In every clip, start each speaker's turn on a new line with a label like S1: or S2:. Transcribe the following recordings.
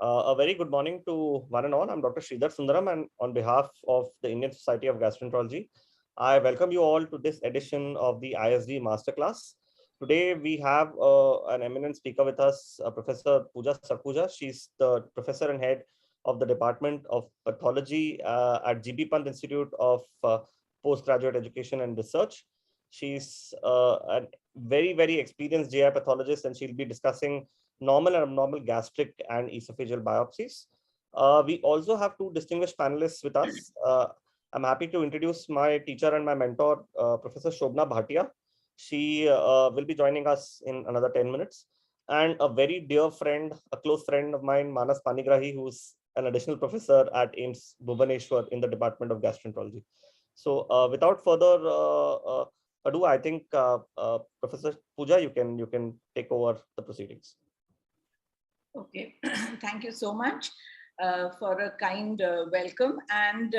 S1: A very good morning to one and all. I'm Dr. Sridhar Sundaram, and on behalf of the Indian Society of Gastroenterology, I welcome you all to this edition of the ISD Masterclass. Today, we have an eminent speaker with us, Professor Pooja Sarpooja. She's the professor and head of the Department of Pathology at GB Pant Institute of Postgraduate Education and Research. She's a very experienced GI pathologist, and she'll be discussing normal and abnormal gastric and esophageal biopsies. We also have two distinguished panelists with us. I'm happy to introduce my teacher and my mentor, Professor Shobna Bhatia. She will be joining us in another 10 minutes. And a very dear friend, a close friend of mine, Manas Panigrahi, who's an additional professor at AIIMS Bhubaneswar in the Department of Gastroenterology. So without further ado, I think Professor Pooja, you can take over the proceedings.
S2: Okay, thank you so much for a kind welcome, and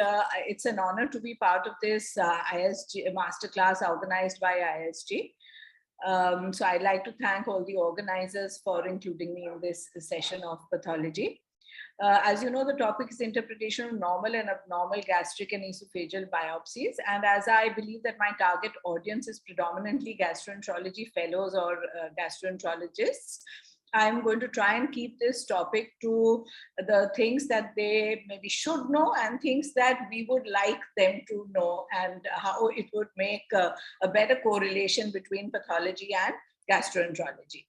S2: it's an honor to be part of this ISG masterclass organized by ISG. So I'd like to thank all the organizers for including me in this session of pathology. As you know, the topic is interpretation of normal and abnormal gastric and esophageal biopsies. And as I believe that my target audience is predominantly gastroenterology fellows or gastroenterologists, I'm going to try and keep this topic to the things that they maybe should know and things that we would like them to know, and how it would make a better correlation between pathology and gastroenterology.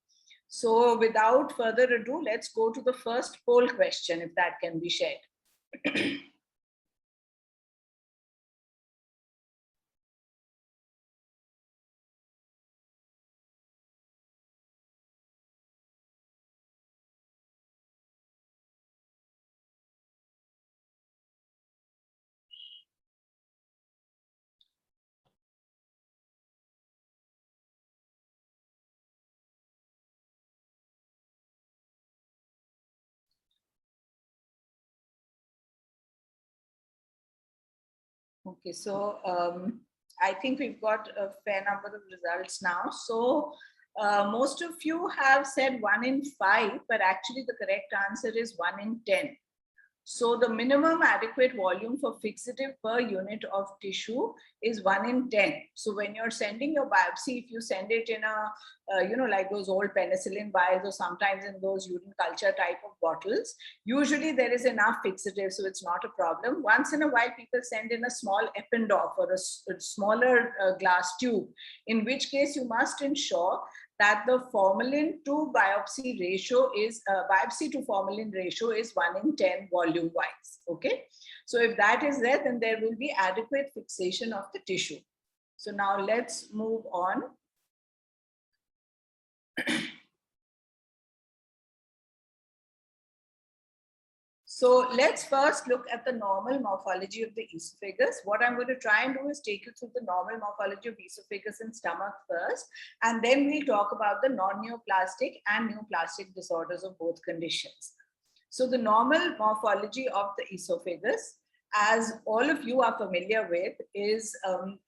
S2: So without further ado, let's go to the first poll question, if that can be shared. Okay, so I think we've got a fair number of results now. So most of you have said 1 in 5, but actually the correct answer is 1 in 10. So the minimum adequate volume for fixative per unit of tissue is 1 in 10. So when you're sending your biopsy, if you send it in a, like those old penicillin vials or sometimes in those urine culture type of bottles, usually there is enough fixative, so it's not a problem. Once in a while, people send in a small Eppendorf or a smaller glass tube, in which case you must ensure that the formalin to biopsy ratio is biopsy to formalin ratio is 1 in 10 volume wise. Okay, so if that is there, then there will be adequate fixation of the tissue. So now let's move on. So let's first look at the normal morphology of the esophagus. What I'm going to try and do is take you through the normal morphology of esophagus and stomach first, and then we'll talk about the non-neoplastic and neoplastic disorders of both conditions. So the normal morphology of the esophagus, as all of you are familiar with, is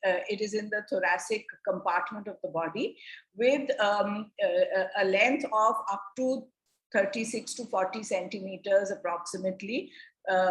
S2: it is in the thoracic compartment of the body with a length of up to 36 to 40 centimeters approximately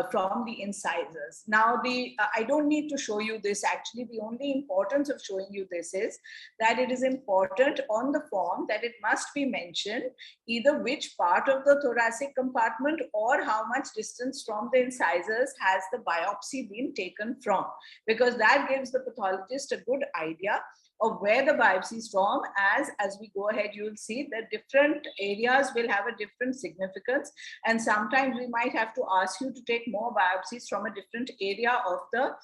S2: from the incisors. Now, I don't need to show you this. Actually, the only importance of showing you this is that it is important on the form that it must be mentioned either which part of the thoracic compartment or how much distance from the incisors has the biopsy been taken from, because that gives the pathologist a good idea of where the biopsy is from. As we go ahead, you'll see that different areas will have a different significance, and sometimes we might have to ask you to take more biopsies from a different area of the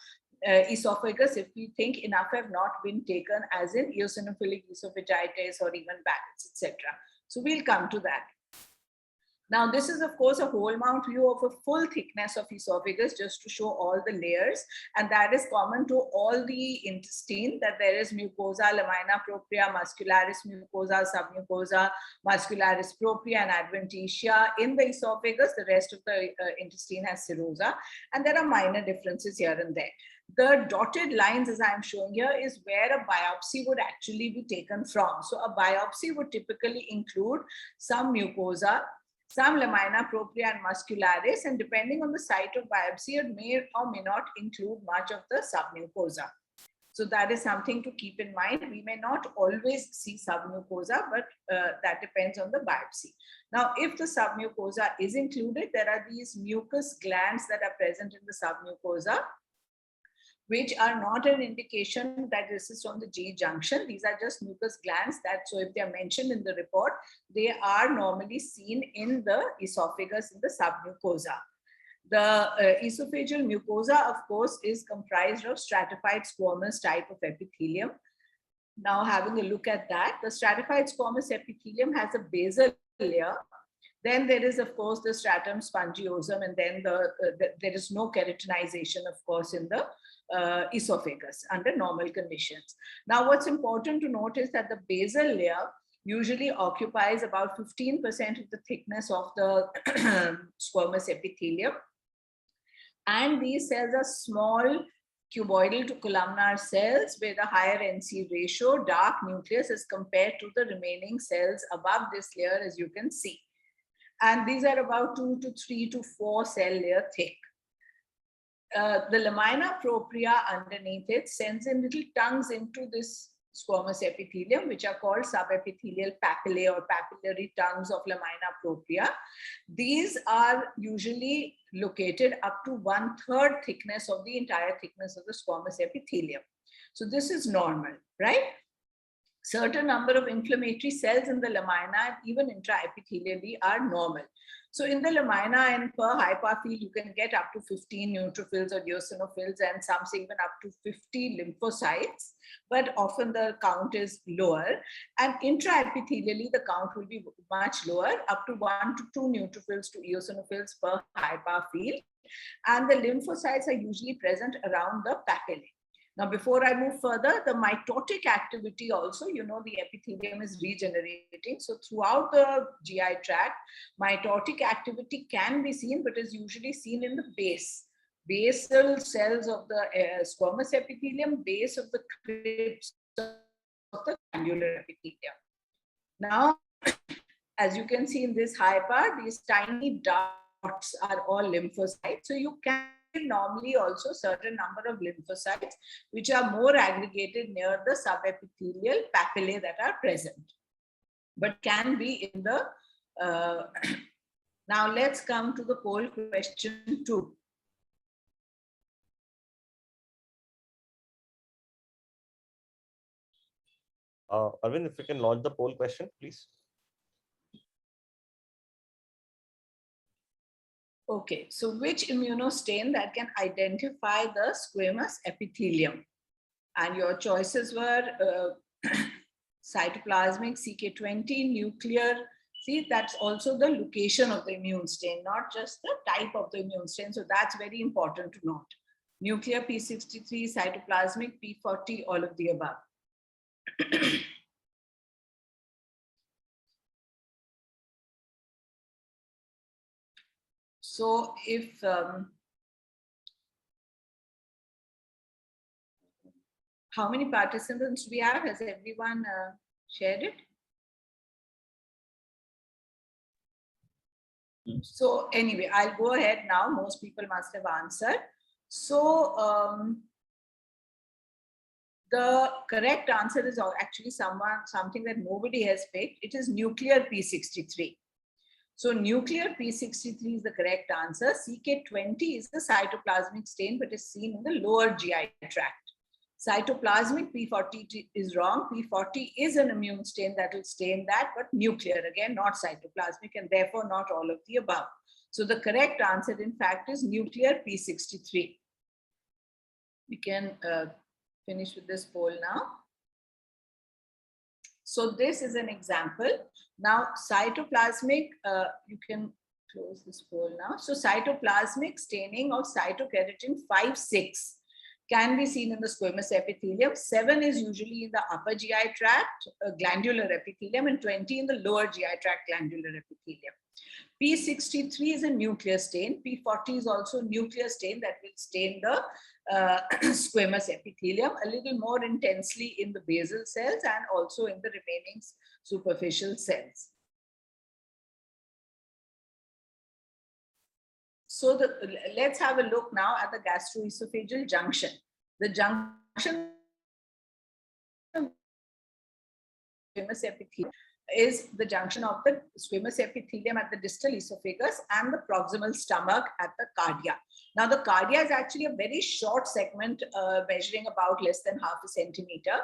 S2: esophagus if we think enough have not been taken, as in eosinophilic esophagitis or even Barrett's, etc. So we'll come to that. Now, this is, of course, a whole mount view of a full thickness of esophagus, just to show all the layers. And that is common to all the intestine, that there is mucosa, lamina propria, muscularis mucosa, submucosa, muscularis propria, and adventitia in the esophagus. The rest of the intestine has serosa. And there are minor differences here and there. The dotted lines, as I'm showing here, is where a biopsy would actually be taken from. So a biopsy would typically include some mucosa, some lamina propria and muscularis, and depending on the site of biopsy, it may or may not include much of the submucosa. So that is something to keep in mind. We may not always see submucosa, but that depends on the biopsy. Now, if the submucosa is included, there are these mucus glands that are present in the submucosa, which are not an indication that this is from the G junction. These are just mucus glands that, so if they are mentioned in the report, they are normally seen in the esophagus in the submucosa. The esophageal mucosa, of course, is comprised of stratified squamous type of epithelium. Now, having a look at that, the stratified squamous epithelium has a basal layer. Then there is, of course, the stratum spongiosum, and then there is no keratinization, of course, in the esophagus under normal conditions. Now, what's important to note is that the basal layer usually occupies about 15% of the thickness of the squamous epithelium. And these cells are small cuboidal to columnar cells with a higher NC ratio, dark nucleus as compared to the remaining cells above this layer, as you can see. And these are about 2 to 3 to 4 cell layer thick. The lamina propria underneath it sends in little tongues into this squamous epithelium, which are called subepithelial papillae or papillary tongues of lamina propria. These are usually located up to 1/3 thickness of the entire thickness of the squamous epithelium. So this is normal, right? Certain number of inflammatory cells in the lamina, even intraepithelially, are normal. So in the lamina and per hypa field, you can get up to 15 neutrophils or eosinophils, and some say even up to 50 lymphocytes, but often the count is lower. And intraepithelially, the count will be much lower, up to 1 to 2 neutrophils to eosinophils per hypa field. And the lymphocytes are usually present around the papillae. Now, before I move further, the mitotic activity also, you know, the epithelium is regenerating. So throughout the GI tract, mitotic activity can be seen, but is usually seen in the basal cells of the squamous epithelium, base of the crypts of the glandular epithelium. Now, as you can see in this hypa, these tiny dots are all lymphocytes. So you can normally also certain number of lymphocytes which are more aggregated near the subepithelial papillae that are present, but can be in the now let's come to the poll question 2.
S1: Arvind, if you can launch the poll question, please.
S2: Okay, so which immunostain that can identify the squamous epithelium? And your choices were cytoplasmic, CK20, nuclear. See, that's also the location of the immune stain, not just the type of the immune stain. So that's very important to note. Nuclear, P63, cytoplasmic, P40, all of the above. So if how many participants do we have? Has everyone shared it? So anyway, I'll go ahead now. Most people must have answered. So the correct answer is actually something that nobody has picked. It is nuclear P63. So nuclear P63 is the correct answer. CK20 is the cytoplasmic stain, but is seen in the lower GI tract. Cytoplasmic P40 is wrong. P40 is an immune stain that will stain that, but nuclear, again, not cytoplasmic, and therefore not all of the above. So the correct answer, in fact, is nuclear P63. We can finish with this poll now. So this is an example. Now, cytoplasmic, you can close this poll now. So cytoplasmic staining of cytokeratin 5-6 can be seen in the squamous epithelium. 7 is usually in the upper GI tract, glandular epithelium, and 20 in the lower GI tract, glandular epithelium. P63 is a nuclear stain. P40 is also a nuclear stain that will stain the squamous epithelium a little more intensely in the basal cells and also in the remaining superficial cells. So let's have a look now at the gastroesophageal junction. The junction squamous epithelium is the junction of the squamous epithelium at the distal esophagus and the proximal stomach at the cardia. Now, the cardia is actually a very short segment measuring about less than half a centimeter.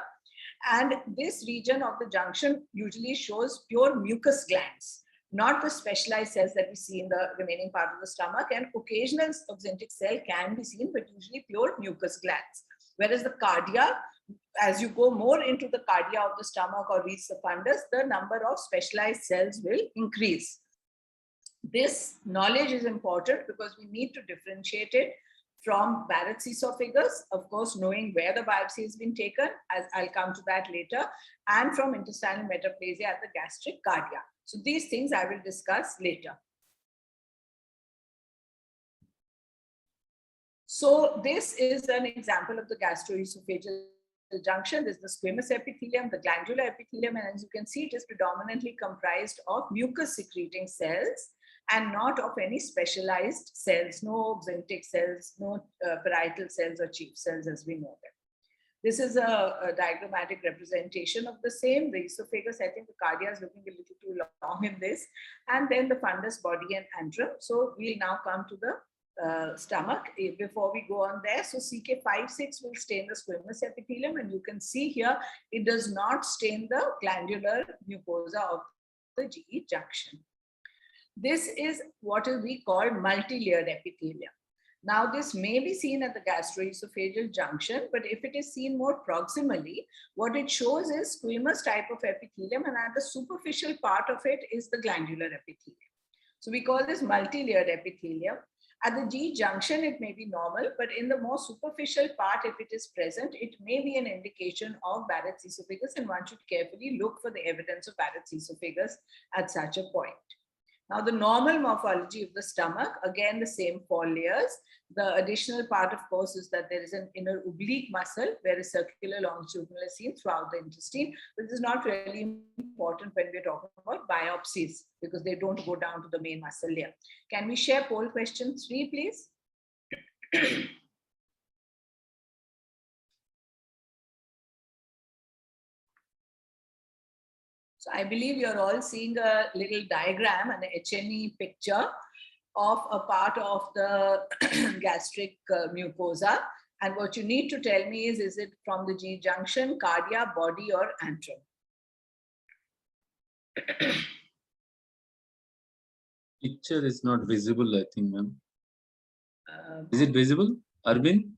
S2: And this region of the junction usually shows pure mucus glands, not the specialized cells that we see in the remaining part of the stomach. And occasional oxyntic cell can be seen, but usually pure mucus glands. Whereas the cardia, as you go more into the cardia of the stomach or reach the fundus, the number of specialized cells will increase. This knowledge is important because we need to differentiate it from Barrett's esophagus, of course, knowing where the biopsy has been taken, as I'll come to that later, and from intestinal metaplasia at the gastric cardia. So these things I will discuss later. So this is an example of the gastroesophageal junction. This is the squamous epithelium, the glandular epithelium, and as you can see, it is predominantly comprised of mucus secreting cells and not of any specialized cells, no oxyntic cells, no parietal cells or chief cells as we know them. This is a diagrammatic representation of the same. The esophagus, I think the cardia is looking a little too long in this, and then the fundus, body, and antrum. So we'll now come to the stomach before we go on there. So CK56 will stain the squamous epithelium, and you can see here it does not stain the glandular mucosa of the GE junction. This is what we call multi-layered epithelium. Now, this may be seen at the gastroesophageal junction, but if it is seen more proximally, what it shows is squamous type of epithelium, and at the superficial part of it is the glandular epithelium. So we call this multi-layered epithelium. At the G junction, it may be normal, but in the more superficial part, if it is present, it may be an indication of Barrett's esophagus, and one should carefully look for the evidence of Barrett's esophagus at such a point. Now, the normal morphology of the stomach, again, the same 4 layers. The additional part, of course, is that there is an inner oblique muscle where a circular longitudinal is seen throughout the intestine. This is not really important when we're talking about biopsies because they don't go down to the main muscle layer. Can we share poll question 3, please? So I believe you're all seeing a little diagram, an HNE picture of a part of the gastric mucosa. And what you need to tell me is it from the G junction, cardia, body, or antrum?
S3: Picture is not visible, I think, ma'am. Is it visible, Arvind?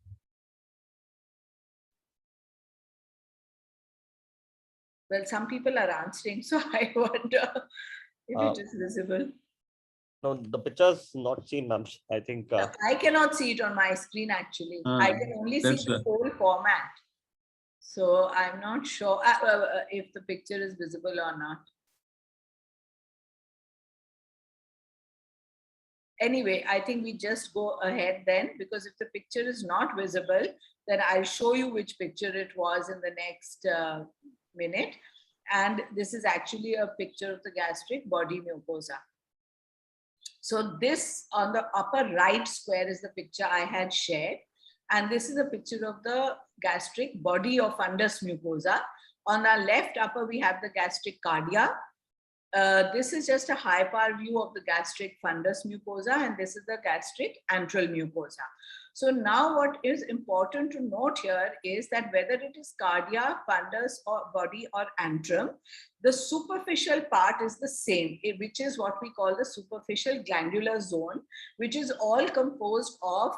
S2: Well, some people are answering, so I wonder if it is visible.
S1: No, the picture's not seen, ma'am. I think
S2: I cannot see it on my screen actually. I can only see the whole format. So I'm not sure if the picture is visible or not. Anyway, I think we just go ahead then, because if the picture is not visible, then I'll show you which picture it was in the next minute. And this is actually a picture of the gastric body mucosa. So this on the upper right square is the picture I had shared. And this is a picture of the gastric body or fundus mucosa. On our left upper, we have the gastric cardia. This is just a high par view of the gastric fundus mucosa, and this is the gastric antral mucosa. So now what is important to note here is that whether it is cardia, fundus, or body, or antrum, the superficial part is the same, which is what we call the superficial glandular zone, which is all composed of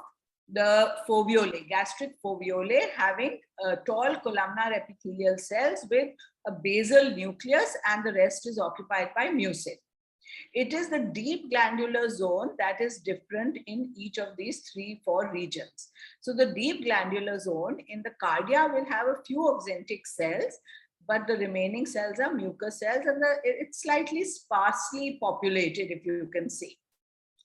S2: the foveolae, gastric foveolae, having tall columnar epithelial cells with a basal nucleus, and the rest is occupied by mucin. It is the deep glandular zone that is different in each of these 3-4 regions. So the deep glandular zone in the cardia will have a few oxyntic cells, but the remaining cells are mucus cells, and it's slightly sparsely populated, if you can see.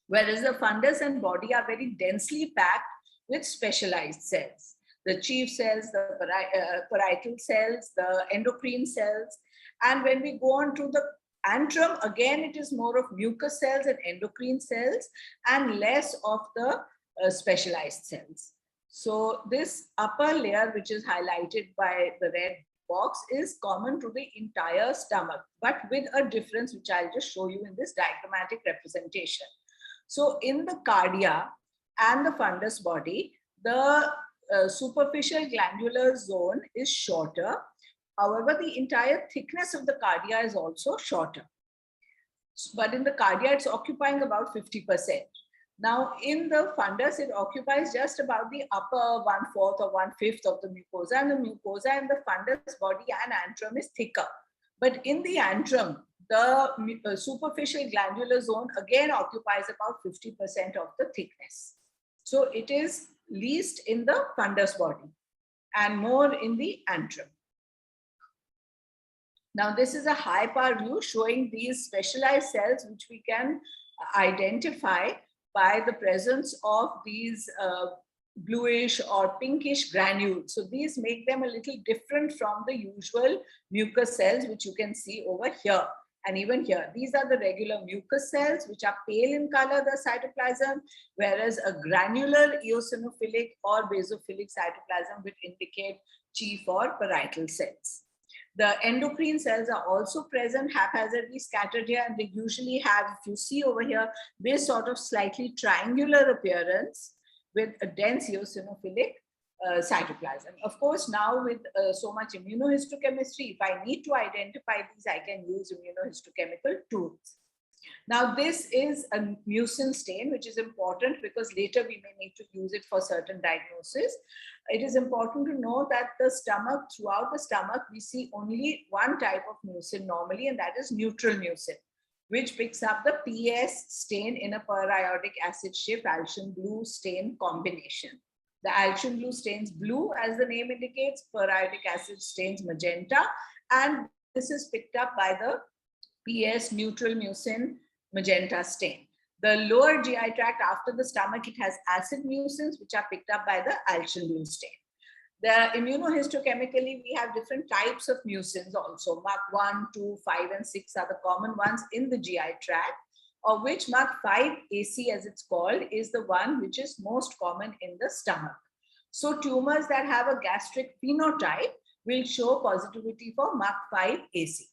S2: Whereas the fundus and body are very densely packed with specialized cells. The chief cells, the parietal cells, the endocrine cells. And when we go on to the Antrum, again, it is more of mucous cells and endocrine cells and less of the specialized cells. So this upper layer, which is highlighted by the red box, is common to the entire stomach, but with a difference, which I'll just show you in this diagrammatic representation. So in the cardia and the fundus body, the superficial glandular zone is shorter. However, the entire thickness of the cardia is also shorter. But in the cardia, it's occupying about 50%. Now, in the fundus, it occupies just about the upper 1/4 or 1/5 of the mucosa, and the mucosa in the fundus body and antrum is thicker. But in the antrum, the superficial glandular zone again occupies about 50% of the thickness. So it is least in the fundus body and more in the antrum. Now, this is a high power view showing these specialized cells, which we can identify by the presence of these bluish or pinkish granules. So these make them a little different from the usual mucous cells, which you can see over here. And even here, these are the regular mucous cells, which are pale in color, the cytoplasm, whereas a granular eosinophilic or basophilic cytoplasm would indicate chief or parietal cells. The endocrine cells are also present, haphazardly scattered here, and they usually have, if you see over here, this sort of slightly triangular appearance with a dense eosinophilic cytoplasm. Of course, now with so much immunohistochemistry, if I need to identify these, I can use immunohistochemical tools. Now, this is a mucin stain, which is important because later we may need to use it for certain diagnosis. It is important to know that the stomach, throughout the stomach, we see only one type of mucin normally, and that is neutral mucin, which picks up the PS stain in a periodic acid shift Alcian blue stain combination. The Alcian blue stains blue, as the name indicates, periodic acid stains magenta, and this is picked up by the PS neutral mucin magenta stain. The lower GI tract after the stomach, it has acid mucins, which are picked up by the Alcian blue stain. The immunohistochemically, we have different types of mucins also. MUC1, 2, 5, and 6 are the common ones in the GI tract, of which MUC5AC, as it's called, is the one which is most common in the stomach. So tumors that have a gastric phenotype will show positivity for MUC5AC.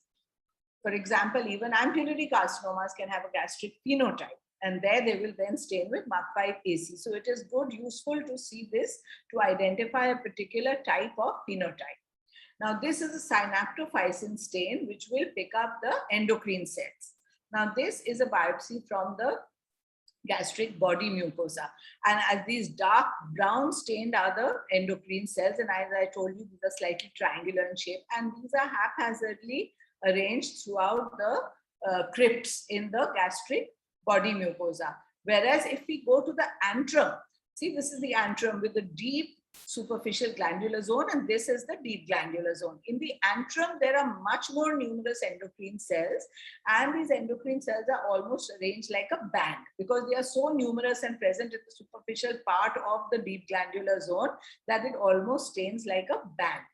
S2: For example, even ampullary carcinomas can have a gastric phenotype, and there they will then stain with MUC5AC. So it is good, useful to see this to identify a particular type of phenotype. Now, this is a synaptophysin stain, which will pick up the endocrine cells. Now, this is a biopsy from the gastric body mucosa. And as these dark brown stained are the endocrine cells, and as I told you, these are slightly triangular in shape, and these are haphazardly arranged throughout the crypts in the gastric body mucosa. Whereas if we go to the antrum, see, this is the antrum with the deep superficial glandular zone, and this is the deep glandular zone. In the antrum, there are much more numerous endocrine cells, and these endocrine cells are almost arranged like a band because they are so numerous and present in the superficial part of the deep glandular zone that it almost stains like a band.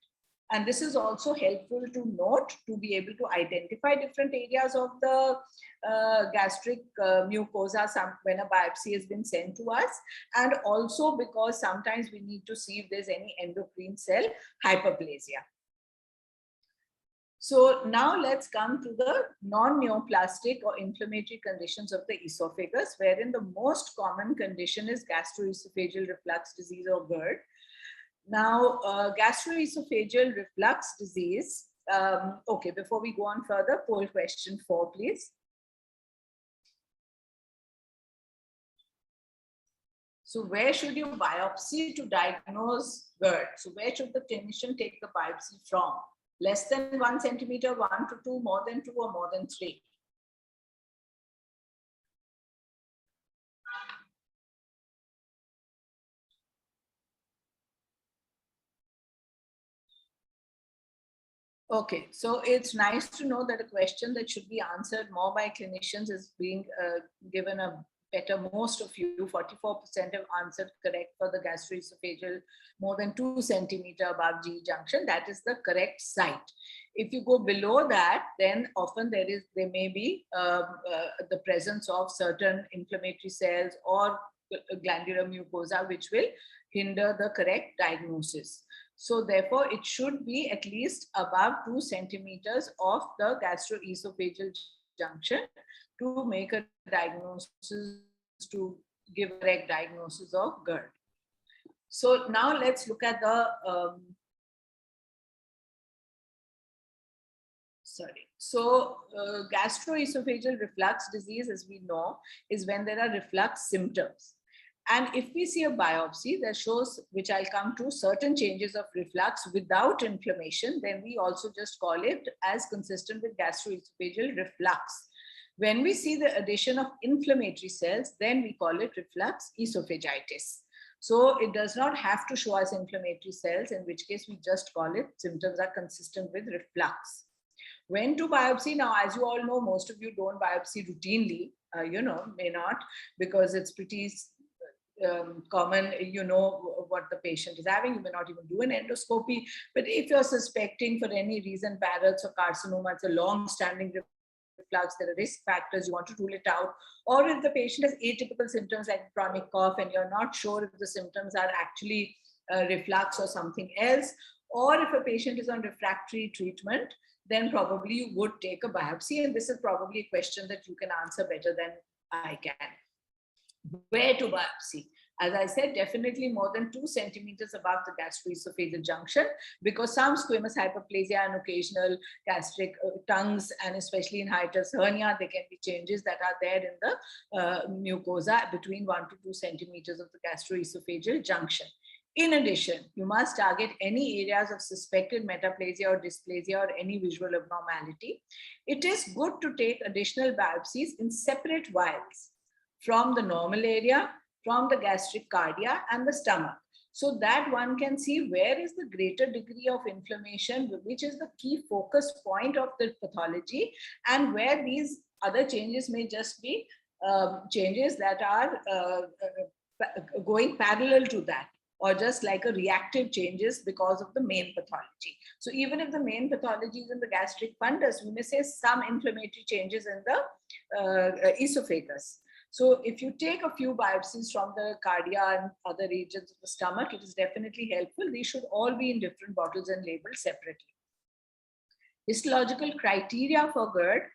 S2: And this is also helpful to note to be able to identify different areas of the gastric mucosa when a biopsy has been sent to us, and also because sometimes we need to see if there's any endocrine cell hyperplasia. So now let's come to the non-neoplastic or inflammatory conditions of the esophagus, wherein the most common condition is gastroesophageal reflux disease or GERD. Now, gastroesophageal reflux disease. Okay, before we go on further, poll question 4, please. So where should you biopsy to diagnose GERD? So where should the clinician take the biopsy from? Less than 1 centimeter, 1 to 2, more than 2, or more than 3? Okay, so it's nice to know that a question that should be answered more by clinicians is being given a better. Most of you, 44% have answered correct for the gastroesophageal more than 2 centimeter above G junction. That is the correct site. If you go below that, then often there may be the presence of certain inflammatory cells or glandular mucosa, which will hinder the correct diagnosis. So therefore, it should be at least above 2 centimeters of the gastroesophageal junction to make a diagnosis, to give a correct diagnosis of GERD. So now let's look at the gastroesophageal reflux disease, as we know, is when there are reflux symptoms. And if we see a biopsy that shows, which I'll come to, certain changes of reflux without inflammation, then we also just call it as consistent with gastroesophageal reflux. When we see the addition of inflammatory cells, then we call it reflux esophagitis. So it does not have to show us inflammatory cells, in which case we just call it symptoms are consistent with reflux. When to biopsy? Now, as you all know, most of you don't biopsy routinely, may not, because it's pretty common, you know what the patient is having. You may not even do an endoscopy. But if you're suspecting for any reason Barrett's or carcinoma, it's a long-standing reflux, there are risk factors, you want to rule it out. Or if the patient has atypical symptoms like chronic cough and you're not sure if the symptoms are actually reflux or something else, or if a patient is on refractory treatment, then probably you would take a biopsy. And this is probably a question that you can answer better than I can. Where to biopsy? As I said, definitely more than 2 centimeters above the gastroesophageal junction, because some squamous hyperplasia and occasional gastric tongues, and especially in hiatus hernia, there can be changes that are there in the mucosa between 1 to 2 centimeters of the gastroesophageal junction. In addition, you must target any areas of suspected metaplasia or dysplasia or any visual abnormality. It is good to take additional biopsies in separate vials from the normal area, from the gastric cardia and the stomach, so that one can see where is the greater degree of inflammation, which is the key focus point of the pathology, and where these other changes may just be changes that are going parallel to that, or just like a reactive changes because of the main pathology. So even if the main pathology is in the gastric fundus, we may say some inflammatory changes in the esophagus. So if you take a few biopsies from the cardia and other regions of the stomach, it is definitely helpful. These should all be in different bottles and labeled separately. Histological criteria for GERD.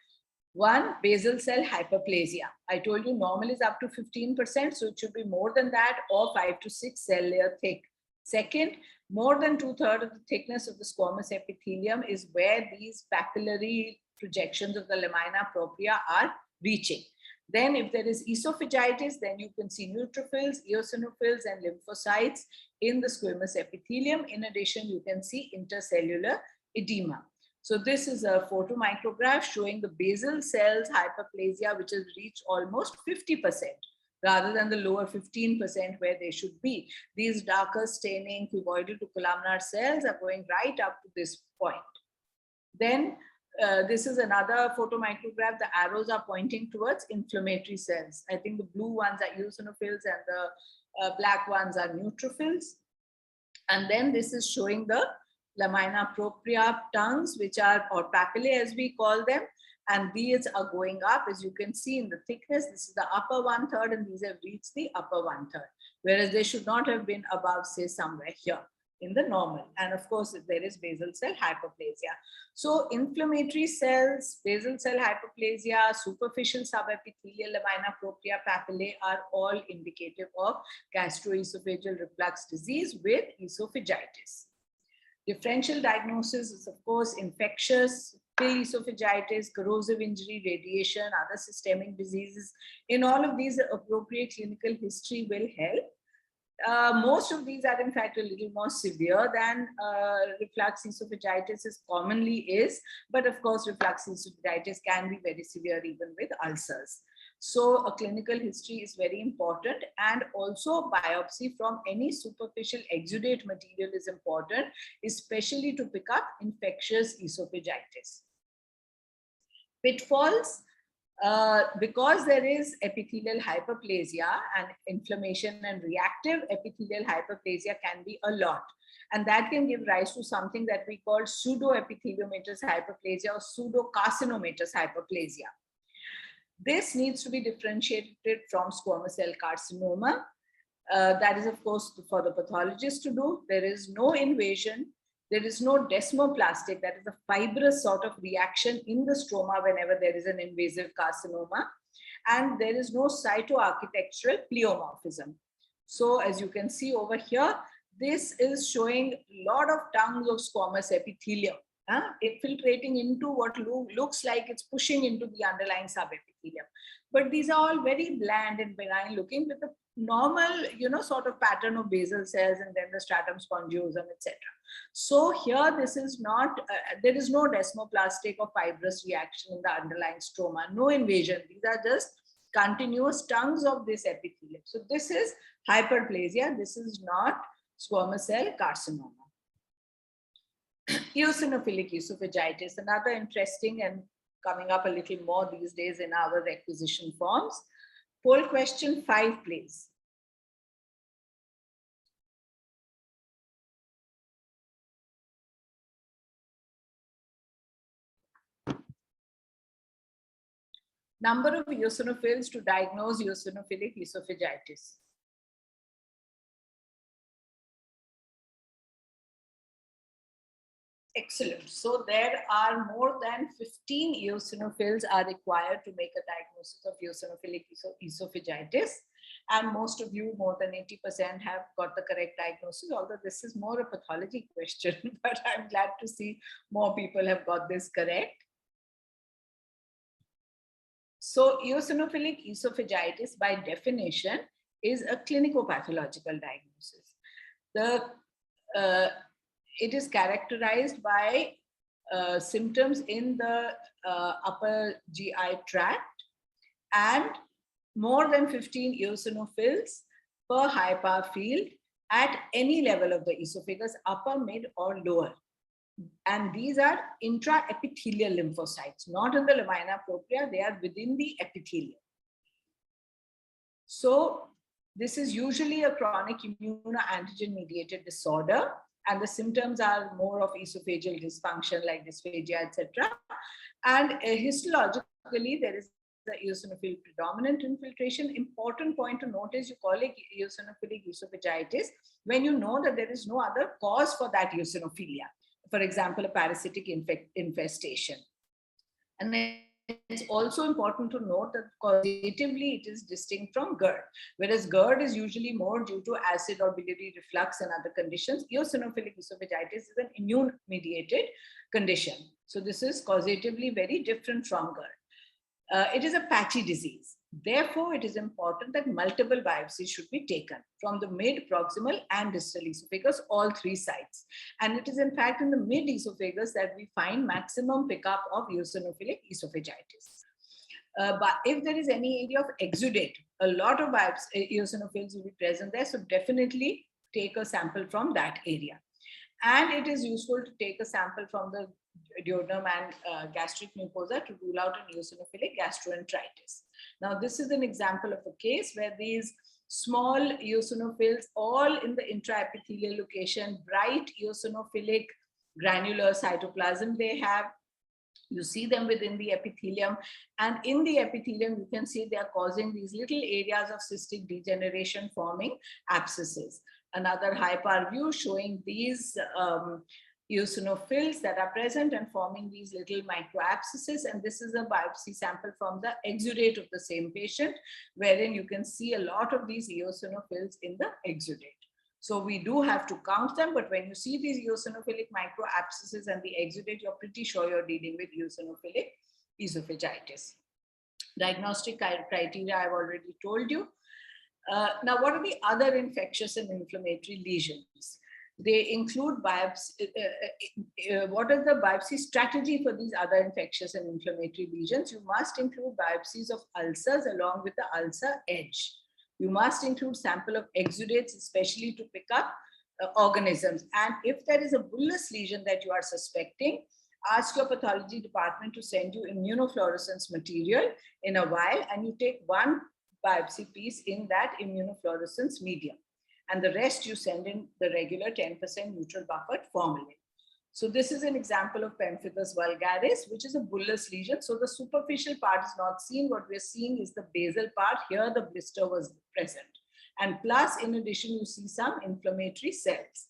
S2: 1, basal cell hyperplasia. I told you normal is up to 15%, so it should be more than that, or 5 to 6 cell layer thick. Second, more than 2/3 of the thickness of the squamous epithelium is where these papillary projections of the lamina propria are reaching. Then if there is esophagitis, then you can see neutrophils, eosinophils, and lymphocytes in the squamous epithelium. In addition, you can see intercellular edema. So this is a photomicrograph showing the basal cells hyperplasia, which has reached almost 50%, rather than the lower 15% where they should be. These darker staining cuboidal to columnar cells are going right up to this point. Then this is another photomicrograph. The arrows are pointing towards inflammatory cells. I think the blue ones are eosinophils and the black ones are neutrophils. And then this is showing the lamina propria tongues, which are, or papillae as we call them, and these are going up, as you can see in the thickness. This is the upper 1/3, and these have reached the upper 1/3, whereas they should not have been above, say, somewhere here in the normal. And of course, there is basal cell hyperplasia. So inflammatory cells, basal cell hyperplasia, superficial subepithelial lamina propria papillae are all indicative of gastroesophageal reflux disease with esophagitis. Differential diagnosis is, of course, infectious, pill esophagitis, corrosive injury, radiation, other systemic diseases. In all of these, appropriate clinical history will help. Most of these are, in fact, a little more severe than reflux esophagitis commonly is. But of course, reflux esophagitis can be very severe even with ulcers. So a clinical history is very important, and also biopsy from any superficial exudate material is important, especially to pick up infectious esophagitis. Pitfalls. because there is epithelial hyperplasia, and inflammation and reactive epithelial hyperplasia can be a lot. And that can give rise to something that we call pseudoepitheliomatous hyperplasia or pseudocarcinomatous hyperplasia. This needs to be differentiated from squamous cell carcinoma. That is, of course, for the pathologist to do. There is no invasion. There is no desmoplastic, that is a fibrous sort of reaction in the stroma whenever there is an invasive carcinoma. And there is no cytoarchitectural pleomorphism. So as you can see over here, this is showing a lot of tongues of squamous epithelium, infiltrating into what looks like it's pushing into the underlying subepithelium. But these are all very bland and benign looking with a normal, sort of pattern of basal cells and then the stratum spongiosum, etc. So here, this is not, there is no desmoplastic or fibrous reaction in the underlying stroma, no invasion. These are just continuous tongues of this epithelium. So this is hyperplasia. This is not squamous cell carcinoma. Eosinophilic esophagitis, another interesting and coming up a little more these days in our requisition forms. Poll question 5, please. Number of eosinophils to diagnose eosinophilic esophagitis. Excellent. So there are more than 15 eosinophils are required to make a diagnosis of eosinophilic esophagitis. And most of you, more than 80%, have got the correct diagnosis, although this is more a pathology question, but I'm glad to see more people have got this correct. So eosinophilic esophagitis, by definition, is a clinico-pathological diagnosis. It is characterized by symptoms in the upper GI tract and more than 15 eosinophils per high power field at any level of the esophagus, upper, mid, or lower. And these are intraepithelial lymphocytes, not in the lamina propria, they are within the epithelium. So this is usually a chronic immunoantigen mediated disorder, and the symptoms are more of esophageal dysfunction like dysphagia, etc. And histologically, there is the eosinophil predominant infiltration. Important point to note is you call it eosinophilic esophagitis when you know that there is no other cause for that eosinophilia. For example, a parasitic infestation. And it's also important to note that causatively it is distinct from GERD, whereas GERD is usually more due to acid or biliary reflux and other conditions. Eosinophilic esophagitis is an immune-mediated condition. So this is causatively very different from GERD. It is a patchy disease. Therefore, it is important that multiple biopsies should be taken from the mid, proximal, and distal esophagus, all 3 sites. And it is in fact in the mid esophagus that we find maximum pickup of eosinophilic esophagitis. But if there is any area of exudate, a lot of eosinophils will be present there. So definitely take a sample from that area. And it is useful to take a sample from the duodenum and gastric mucosa to rule out an eosinophilic gastroenteritis. Now, this is an example of a case where these small eosinophils, all in the intraepithelial location, bright eosinophilic granular cytoplasm they have. You see them within the epithelium, and in the epithelium, you can see they are causing these little areas of cystic degeneration, forming abscesses. Another high power view showing these eosinophils that are present and forming these little microabscesses. And this is a biopsy sample from the exudate of the same patient, wherein you can see a lot of these eosinophils in the exudate. So we do have to count them, but when you see these eosinophilic microabscesses and the exudate, you're pretty sure you're dealing with eosinophilic esophagitis. Diagnostic criteria I've already told you. Now, what are the other infectious and inflammatory lesions? They include biopsy. What is the biopsy strategy for these other infectious and inflammatory lesions? You must include biopsies of ulcers along with the ulcer edge. You must include sample of exudates, especially to pick up organisms. And if there is a bullous lesion that you are suspecting, ask your pathology department to send you immunofluorescence material in a vial, and you take one biopsy piece in that immunofluorescence medium. And the rest you send in the regular 10% neutral buffered formalin. So this is an example of pemphigus vulgaris, which is a bullous lesion. So the superficial part is not seen. What we're seeing is the basal part. Here the blister was present. And plus, in addition, you see some inflammatory cells.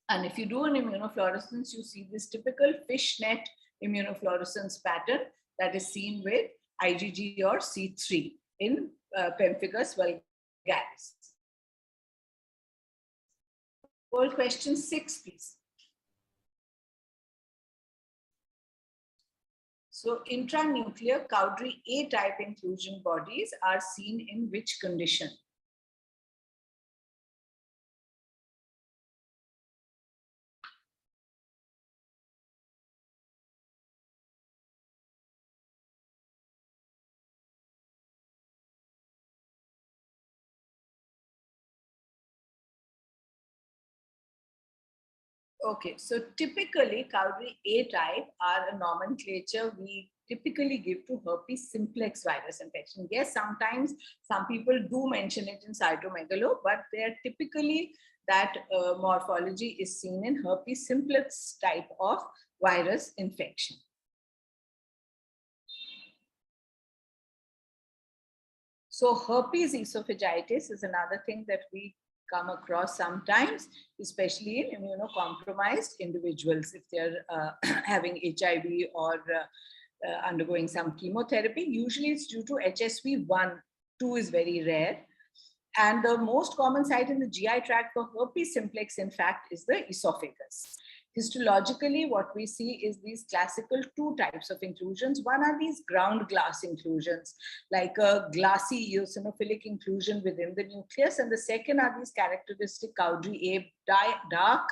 S2: And if you do an immunofluorescence, you see this typical fishnet immunofluorescence pattern that is seen with IgG or C3 in pemphigus vulgaris. Well, question 6, please. So intranuclear Cowdry A type inclusion bodies are seen in which condition? Okay, so typically Cowdry A type are a nomenclature we typically give to herpes simplex virus infection. Yes, sometimes some people do mention it in cytomegalo, but they are typically that morphology is seen in herpes simplex type of virus infection. So herpes esophagitis is another thing that we come across sometimes, especially in immunocompromised individuals, if they're having HIV or undergoing some chemotherapy. Usually it's due to HSV1, 2 is very rare. And the most common site in the GI tract for herpes simplex, in fact, is the esophagus. Histologically, what we see is these classical 2 types of inclusions. One are these ground glass inclusions, like a glassy eosinophilic inclusion within the nucleus. And the second are these characteristic Cowdry A dark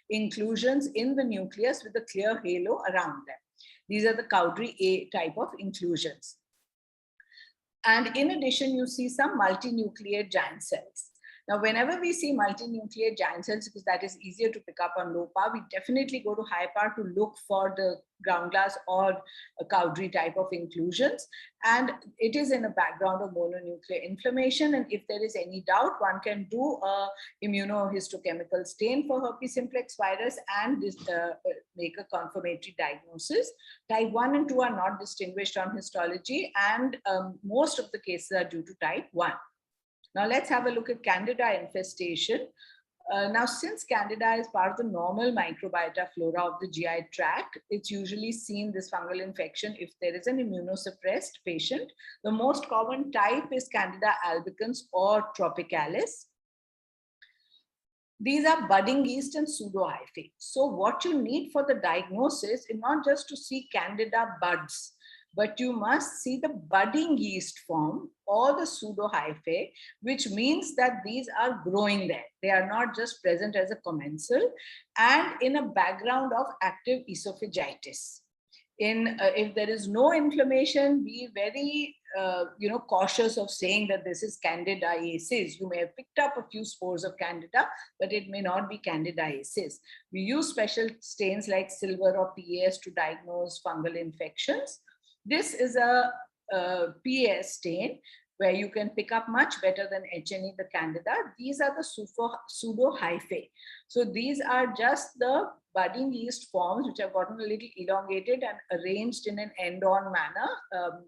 S2: inclusions in the nucleus with a clear halo around them. These are the Cowdry A type of inclusions. And in addition, you see some multinucleate giant cells. Now, whenever we see multinucleate giant cells, because that is easier to pick up on low power, we definitely go to high power to look for the ground glass or a Cowdry type of inclusions. And it is in a background of mononuclear inflammation. And if there is any doubt, one can do a immunohistochemical stain for herpes simplex virus and make a confirmatory diagnosis. Type 1 and 2 are not distinguished on histology, and most of the cases are due to type 1. Now let's have a look at Candida infestation. Now, since Candida is part of the normal microbiota flora of the GI tract, it's usually seen this fungal infection if there is an immunosuppressed patient. The most common type is Candida albicans or tropicalis. These are budding yeast and pseudohyphae. So what you need for the diagnosis is not just to see Candida buds, but you must see the budding yeast form or the pseudohyphae, which means that these are growing there. They are not just present as a commensal and in a background of active esophagitis. If there is no inflammation, be very cautious of saying that this is candidiasis. You may have picked up a few spores of Candida, but it may not be candidiasis. We use special stains like silver or PAS to diagnose fungal infections. This is a PAS stain where you can pick up much better than HNE the Candida. These are the pseudohyphae. So these are just the budding yeast forms which have gotten a little elongated and arranged in an end-on manner,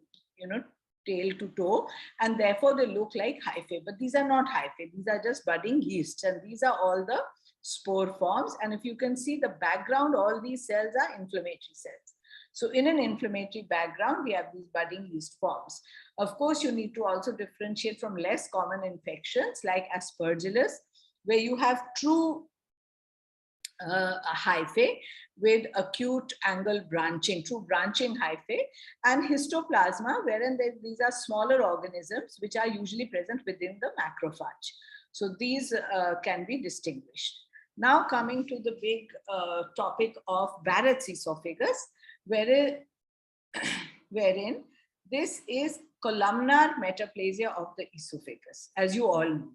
S2: tail to toe, and therefore they look like hyphae. But these are not hyphae. These are just budding yeasts, and these are all the spore forms. And if you can see the background, all these cells are inflammatory cells. So in an inflammatory background, we have these budding yeast forms. Of course, you need to also differentiate from less common infections like Aspergillus, where you have true hyphae with acute angle branching, true branching hyphae, and histoplasma, wherein these are smaller organisms which are usually present within the macrophage. So these can be distinguished. Now coming to the big topic of Barrett's esophagus, wherein this is columnar metaplasia of the esophagus, as you all know.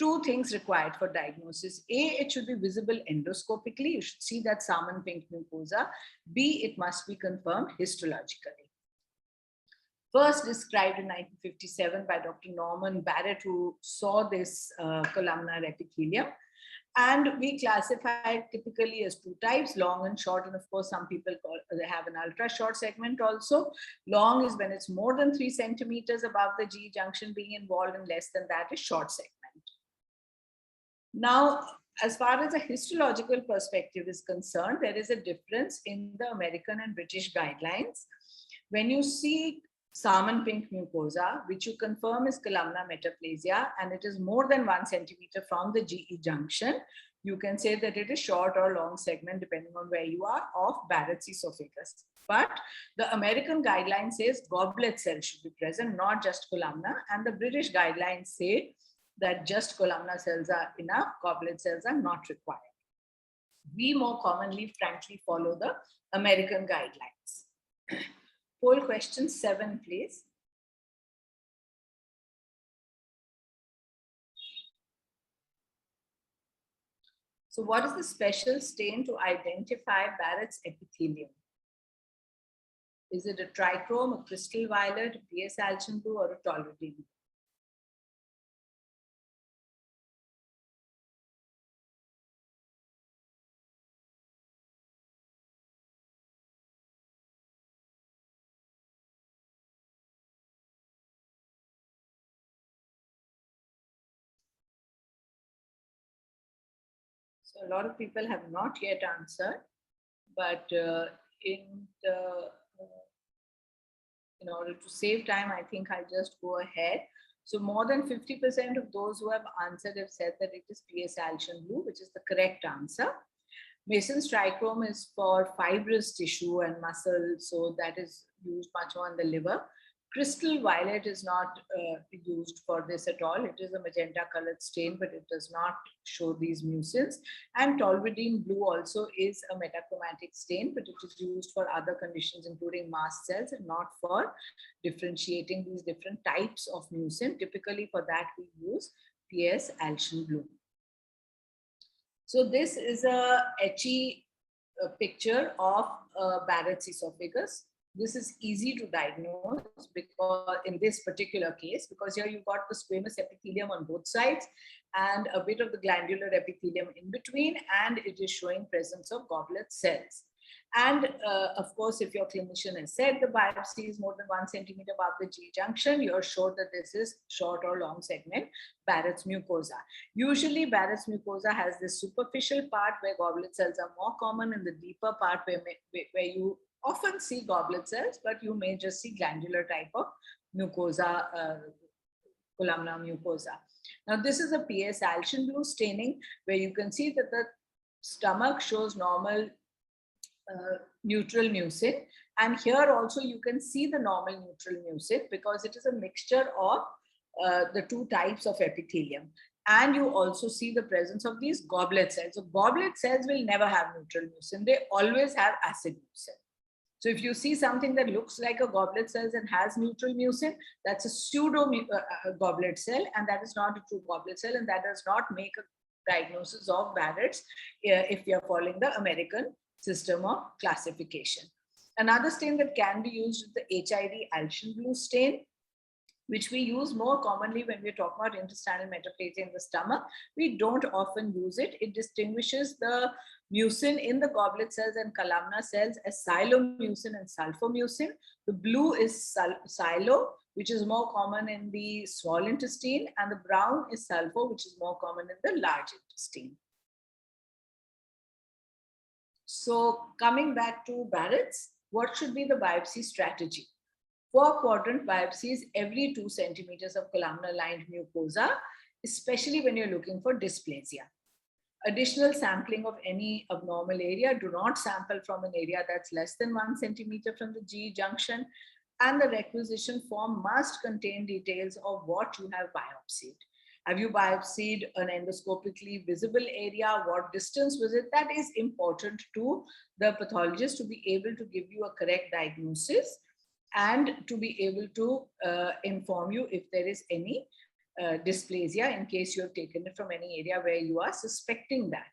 S2: two things required for diagnosis. A, it should be visible endoscopically. You should see that salmon pink mucosa. B, it must be confirmed histologically. First described in 1957 by Dr. Norman Barrett, who saw this columnar epithelium. And we classify it typically as two types, long and short. And of course, some people they have an ultra short segment also. Long is when it's more than 3 centimeters above the G junction being involved, and less than that is short segment. Now, as far as a histological perspective is concerned, there is a difference in the American and British guidelines. When you see salmon pink mucosa, which you confirm is columnar metaplasia, and it is more than 1 centimeter from the GE junction, you can say that it is short or long segment, depending on where you are, of Barrett's esophagus. But the American guideline says goblet cells should be present, not just columnar, and the British guidelines say that just columnar cells are enough, goblet cells are not required. We more commonly, frankly, follow the American guidelines. Poll question 7, please. So what is the special stain to identify Barrett's epithelium? Is it a trichrome, a crystal violet, a PS Alchin blue, or a tolvedine? So a lot of people have not yet answered, but in order to save time, I think I'll just go ahead. So more than 50% of those who have answered have said that it is PS Alchin blue, which is the correct answer. Mason's trichrome is for fibrous tissue and muscle, so that is used much more on the liver. Crystal violet is not used for this at all. It is a magenta colored stain, but it does not show these mucins. And tolvedine blue also is a metachromatic stain, but it is used for other conditions, including mast cells, and not for differentiating these different types of mucin. Typically for that, we use PS Alchin blue. So this is a etchy picture of Barrett's esophagus. This is easy to diagnose because in this particular case, because here you've got the squamous epithelium on both sides and a bit of the glandular epithelium in between, and it is showing presence of goblet cells. And of course, if your clinician has said the biopsy is more than 1 centimeter above the G junction, you're sure that this is short or long segment Barrett's mucosa. Usually Barrett's mucosa has this superficial part where goblet cells are more common, and the deeper part where you often see goblet cells, but you may just see glandular type of mucosa, columnar mucosa. Now this is a PS Alchin blue staining where you can see that the stomach shows normal neutral mucin, and here also you can see the normal neutral mucin because it is a mixture of the two types of epithelium. And you also see the presence of these goblet cells. So goblet cells will never have neutral mucin. They always have acid mucin. So if you see something that looks like a goblet cells and has neutral mucin, that's a pseudo goblet cell, and that is not a true goblet cell, and that does not make a diagnosis of Barrett's if you're following the American system of classification. Another stain that can be used is the HID Alchin blue stain, which we use more commonly when we're talking about intestinal metaplasia in the stomach. We don't often use it. It distinguishes the mucin in the goblet cells and columnar cells as xylomucin and sulfomucin. The blue is xylo, which is more common in the small intestine, and the brown is sulfo, which is more common in the large intestine. So coming back to Barrett's, what should be the biopsy strategy? 4-quadrant biopsies every 2 centimeters of columnar lined mucosa, especially when you're looking for dysplasia. Additional sampling of any abnormal area. Do not sample from an area that's less than 1 centimeter from the G junction. And the requisition form must contain details of what you have biopsied. Have you biopsied an endoscopically visible area? What distance was it? That is important to the pathologist to be able to give you a correct diagnosis and to be able to inform you if there is any dysplasia in case you have taken it from any area where you are suspecting that.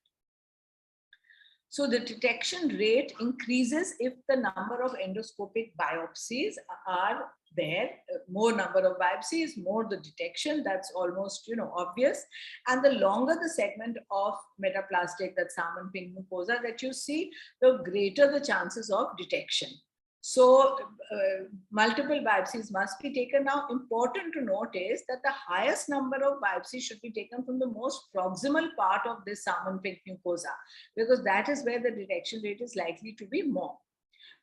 S2: So the detection rate increases if the number of endoscopic biopsies are there. More number of biopsies, more the detection. That's almost obvious. And the longer the segment of metaplastic, that salmon pink mucosa that you see, the greater the chances of detection. So multiple biopsies must be taken. Now, important to note is that the highest number of biopsies should be taken from the most proximal part of this salmon pink mucosa, because that is where the detection rate is likely to be more.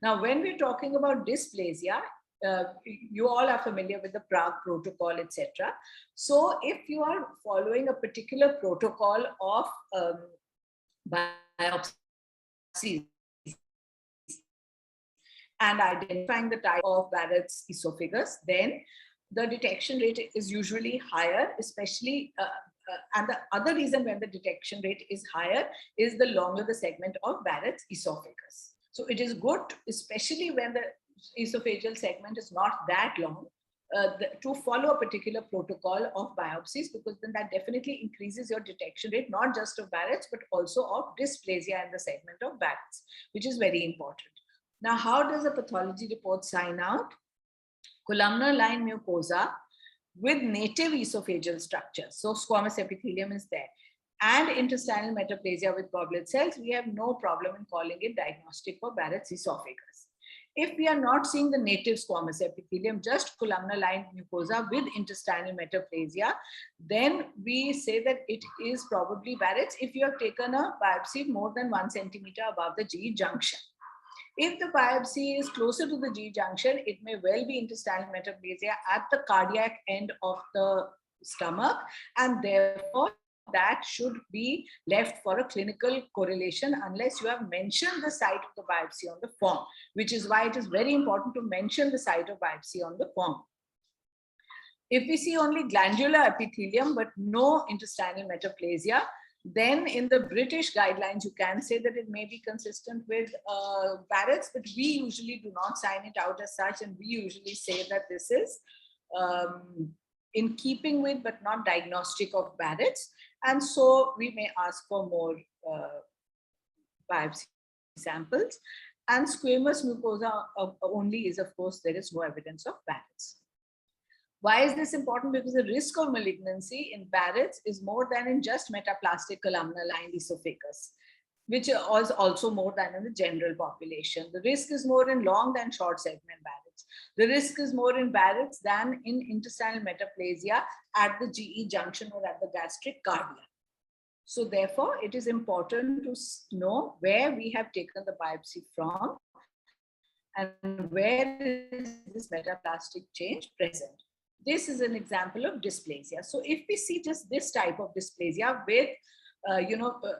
S2: Now, when we're talking about dysplasia, you all are familiar with the Prague protocol, etc. So if you are following a particular protocol of biopsies and identifying the type of Barrett's esophagus, then the detection rate is usually higher, especially, and the other reason when the detection rate is higher is the longer the segment of Barrett's esophagus. So it is good, especially when the esophageal segment is not that long, to follow a particular protocol of biopsies, because then that definitely increases your detection rate, not just of Barrett's, but also of dysplasia in the segment of Barrett's, which is very important. Now, how does a pathology report sign out? Columnar line mucosa with native esophageal structure. So squamous epithelium is there. And intestinal metaplasia with goblet cells, we have no problem in calling it diagnostic for Barrett's esophagus. If we are not seeing the native squamous epithelium, just columnar line mucosa with intestinal metaplasia, then we say that it is probably Barrett's if you have taken a biopsy more than 1 centimeter above the GE junction. If the biopsy is closer to the G junction, it may well be intestinal metaplasia at the cardiac end of the stomach, and therefore that should be left for a clinical correlation unless you have mentioned the site of the biopsy on the form, which is why it is very important to mention the site of biopsy on the form. If we see only glandular epithelium but no intestinal metaplasia, then in the British guidelines, you can say that it may be consistent with Barrett's, but we usually do not sign it out as such. And we usually say that this is in keeping with, but not diagnostic of Barrett's. And so we may ask for more biopsy samples. And squamous mucosa only is, of course, there is no evidence of Barrett's. Why is this important? Because the risk of malignancy in Barrett's is more than in just metaplastic columnar line esophagus, which is also more than in the general population. The risk is more in long than short segment Barrett's. The risk is more in Barrett's than in intestinal metaplasia at the GE junction or at the gastric cardia. So therefore, it is important to know where we have taken the biopsy from and where is this metaplastic change present. This is an example of dysplasia. So if we see just this type of dysplasia with,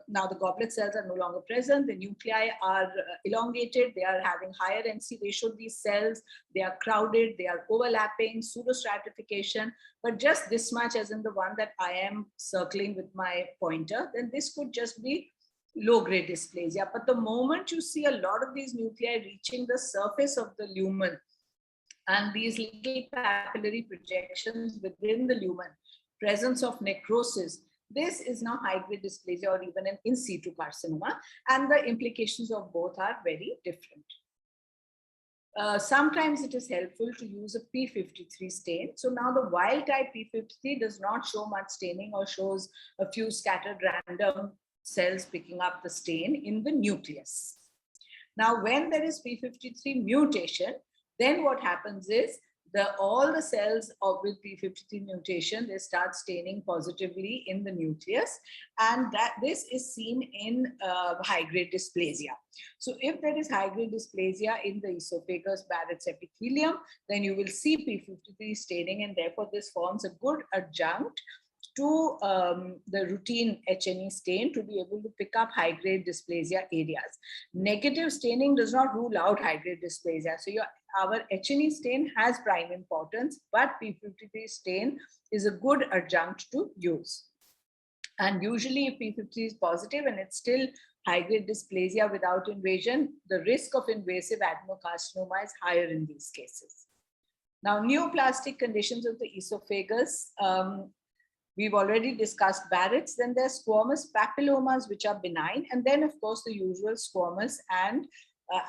S2: now the goblet cells are no longer present, the nuclei are elongated, they are having higher NC ratio, these cells, they are crowded, they are overlapping, pseudostratification, but just this much as in the one that I am circling with my pointer, then this could just be low-grade dysplasia. But the moment you see a lot of these nuclei reaching the surface of the lumen, and these little papillary projections within the lumen, presence of necrosis, this is now high-grade dysplasia or even an in situ carcinoma, and the implications of both are very different. Sometimes it is helpful to use a P53 stain. So now the wild type P53 does not show much staining or shows a few scattered random cells picking up the stain in the nucleus. Now, when there is P53 mutation, then what happens is all the cells with P53 mutation, they start staining positively in the nucleus, and that this is seen in high-grade dysplasia. So if there is high-grade dysplasia in the esophagus Barrett's epithelium, then you will see P53 staining, and therefore this forms a good adjunct to the routine H&E stain to be able to pick up high-grade dysplasia areas. Negative staining does not rule out high-grade dysplasia. So our H&E stain has prime importance, but P53 stain is a good adjunct to use. And usually if P53 is positive and it's still high-grade dysplasia without invasion, the risk of invasive adenocarcinoma is higher in these cases. Now, neoplastic conditions of the esophagus, We've already discussed Barrett's. Then there's squamous papillomas, which are benign. And then, of course, the usual squamous and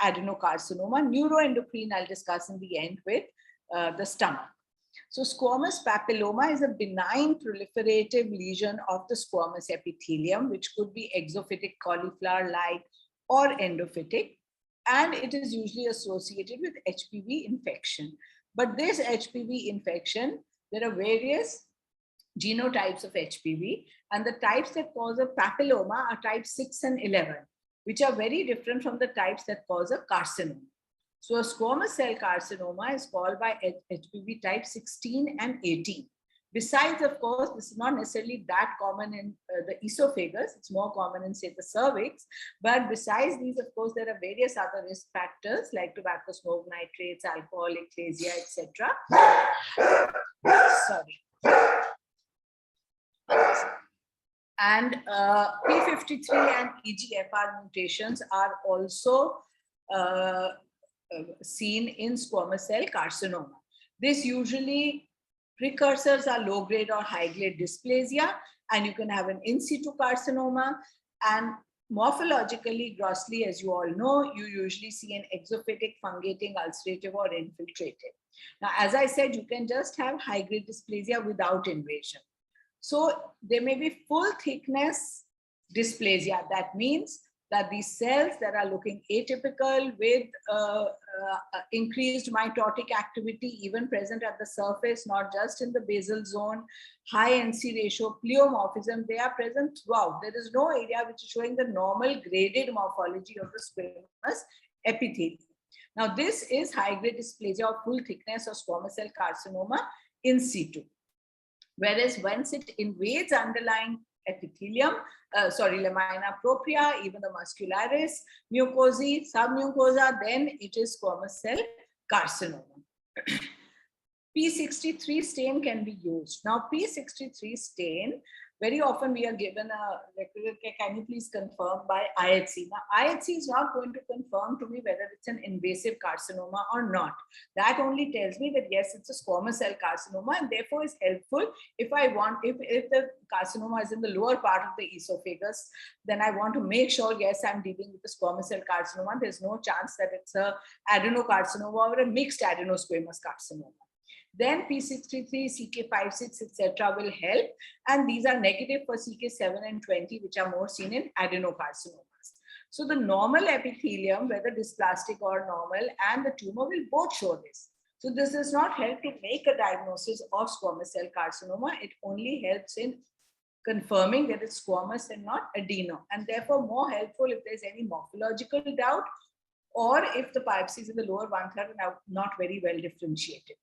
S2: adenocarcinoma. Neuroendocrine, I'll discuss in the end with the stomach. So squamous papilloma is a benign proliferative lesion of the squamous epithelium, which could be exophytic, cauliflower-like, or endophytic. And it is usually associated with HPV infection. But this HPV infection, there are various genotypes of HPV, and the types that cause a papilloma are type 6 and 11, which are very different from the types that cause a carcinoma. So a squamous cell carcinoma is called by HPV type 16 and 18. Besides, of course, this is not necessarily that common in the esophagus. It's more common in, say, the cervix. But besides these, of course, there are various other risk factors like tobacco smoke, nitrates, alcohol, eclasia, etc. Sorry. And P53 and EGFR mutations are also seen in squamous cell carcinoma. This usually precursors are low-grade or high-grade dysplasia, and you can have an in situ carcinoma. And morphologically, grossly, as you all know, you usually see an exophytic, fungating, ulcerative, or infiltrative. Now, as I said, you can just have high-grade dysplasia without invasion. So there may be full thickness dysplasia. That means that these cells that are looking atypical with increased mitotic activity, even present at the surface, not just in the basal zone, high NC ratio, pleomorphism, they are present throughout. There is no area which is showing the normal graded morphology of the squamous epithelium. Now, this is high-grade dysplasia of full thickness or squamous cell carcinoma in situ. Whereas once it invades underlying epithelium, lamina propria, even the muscularis, mucosae, submucosa, then it is squamous cell carcinoma. P63 stain can be used. Now, P63 stain, very often we are given a, can you please confirm by IHC? Now, IHC is not going to confirm to me whether it's an invasive carcinoma or not. That only tells me that yes, it's a squamous cell carcinoma, and therefore is helpful if I want, if the carcinoma is in the lower part of the esophagus, then I want to make sure, yes, I'm dealing with a squamous cell carcinoma. There's no chance that it's a adenocarcinoma or a mixed adenosquamous carcinoma. Then P63, CK56, etc. will help. And these are negative for CK7 and 20, which are more seen in adenocarcinomas. So the normal epithelium, whether dysplastic or normal, and the tumor will both show this. So this does not help to make a diagnosis of squamous cell carcinoma. It only helps in confirming that it's squamous and not adeno. And therefore more helpful if there's any morphological doubt, or if the biopsies in the lower one-third are not very well differentiated.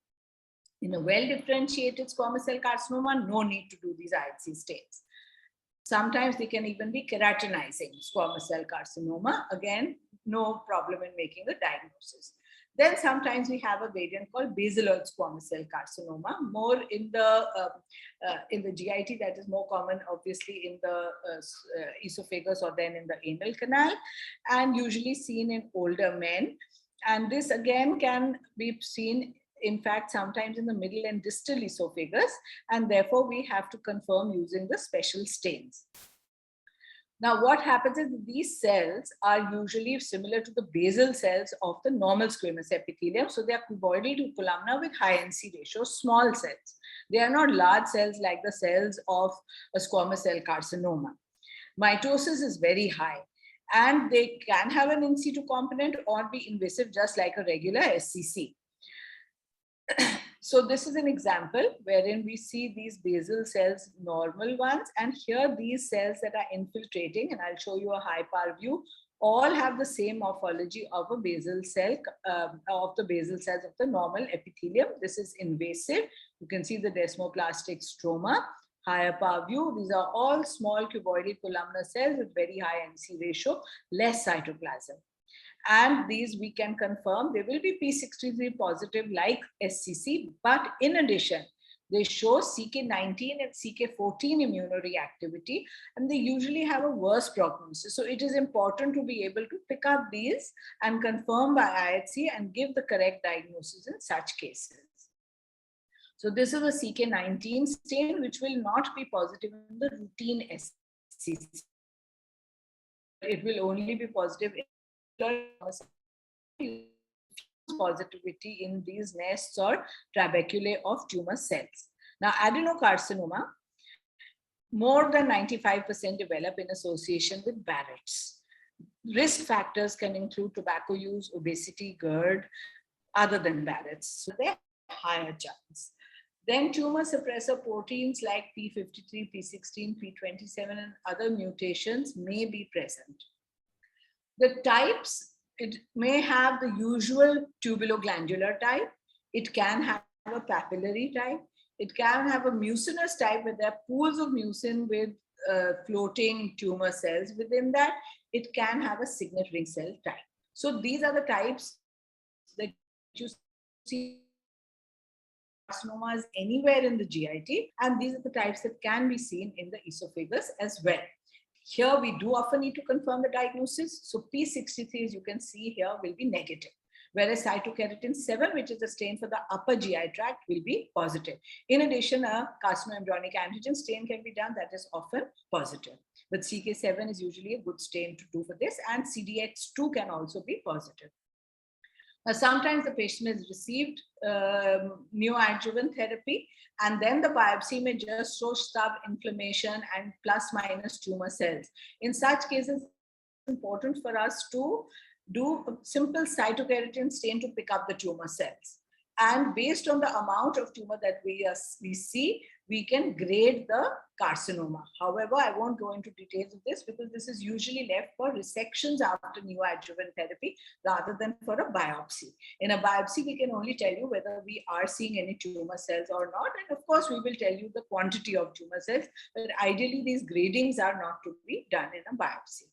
S2: In a well-differentiated squamous cell carcinoma, no need to do these IHC stains. Sometimes they can even be keratinizing squamous cell carcinoma. Again, no problem in making a diagnosis. Then sometimes we have a variant called basiloid squamous cell carcinoma, more in the GIT, that is more common, obviously, in the esophagus or then in the anal canal, and usually seen in older men. And this again can be seen, in fact, sometimes in the middle and distal esophagus, and therefore we have to confirm using the special stains. Now, what happens is these cells are usually similar to the basal cells of the normal squamous epithelium. So they are cuboidal to columnar with high NC ratio, small cells. They are not large cells like the cells of a squamous cell carcinoma. Mitosis is very high, and they can have an in situ component or be invasive, just like a regular SCC. So this is an example wherein we see these basal cells, normal ones, and here these cells that are infiltrating, and I'll show you a high power view, all have the same morphology of a basal cell, of the basal cells of the normal epithelium. This is invasive. You can see the desmoplastic stroma, higher power view. These are all small cuboidal columnar cells with very high NC ratio, less cytoplasm. And these we can confirm they will be P63 positive like SCC, but in addition, they show CK19 and CK14 immunoreactivity, and they usually have a worse prognosis. So it is important to be able to pick up these and confirm by IHC and give the correct diagnosis in such cases. So this is a CK19 stain, which will not be positive in the routine SCC. It will only be positive in positivity in these nests or trabeculae of tumor cells. Now, adenocarcinoma, more than 95% develop in association with Barrett's. Risk factors can include tobacco use, obesity, GERD, other than Barrett's. So they're higher chance. Then tumor suppressor proteins like P53, P16, P27, and other mutations may be present. The types, it may have the usual tubuloglandular type. It can have a papillary type. It can have a mucinous type where there are pools of mucin with floating tumor cells within that. It can have a signet ring cell type. So these are the types that you see carcinomas anywhere in the GIT, and these are the types that can be seen in the esophagus as well. Here we do often need to confirm the diagnosis. So P63, as you can see here, will be negative, whereas cytokeratin 7, which is a stain for the upper GI tract, will be positive. In addition, a carcinoembryonic antigen stain can be done that is often positive. But CK7 is usually a good stain to do for this, and CDX2 can also be positive. Sometimes the patient has received neoadjuvant therapy, and then the biopsy may just show sub-inflammation and plus minus tumor cells. In such cases, it's important for us to do a simple cytokeratin stain to pick up the tumor cells. And based on the amount of tumor that we see, we can grade the carcinoma. However, I won't go into details of this because this is usually left for resections after neoadjuvant therapy rather than for a biopsy. In a biopsy, we can only tell you whether we are seeing any tumor cells or not. And of course, we will tell you the quantity of tumor cells, but ideally these gradings are not to be done in a biopsy.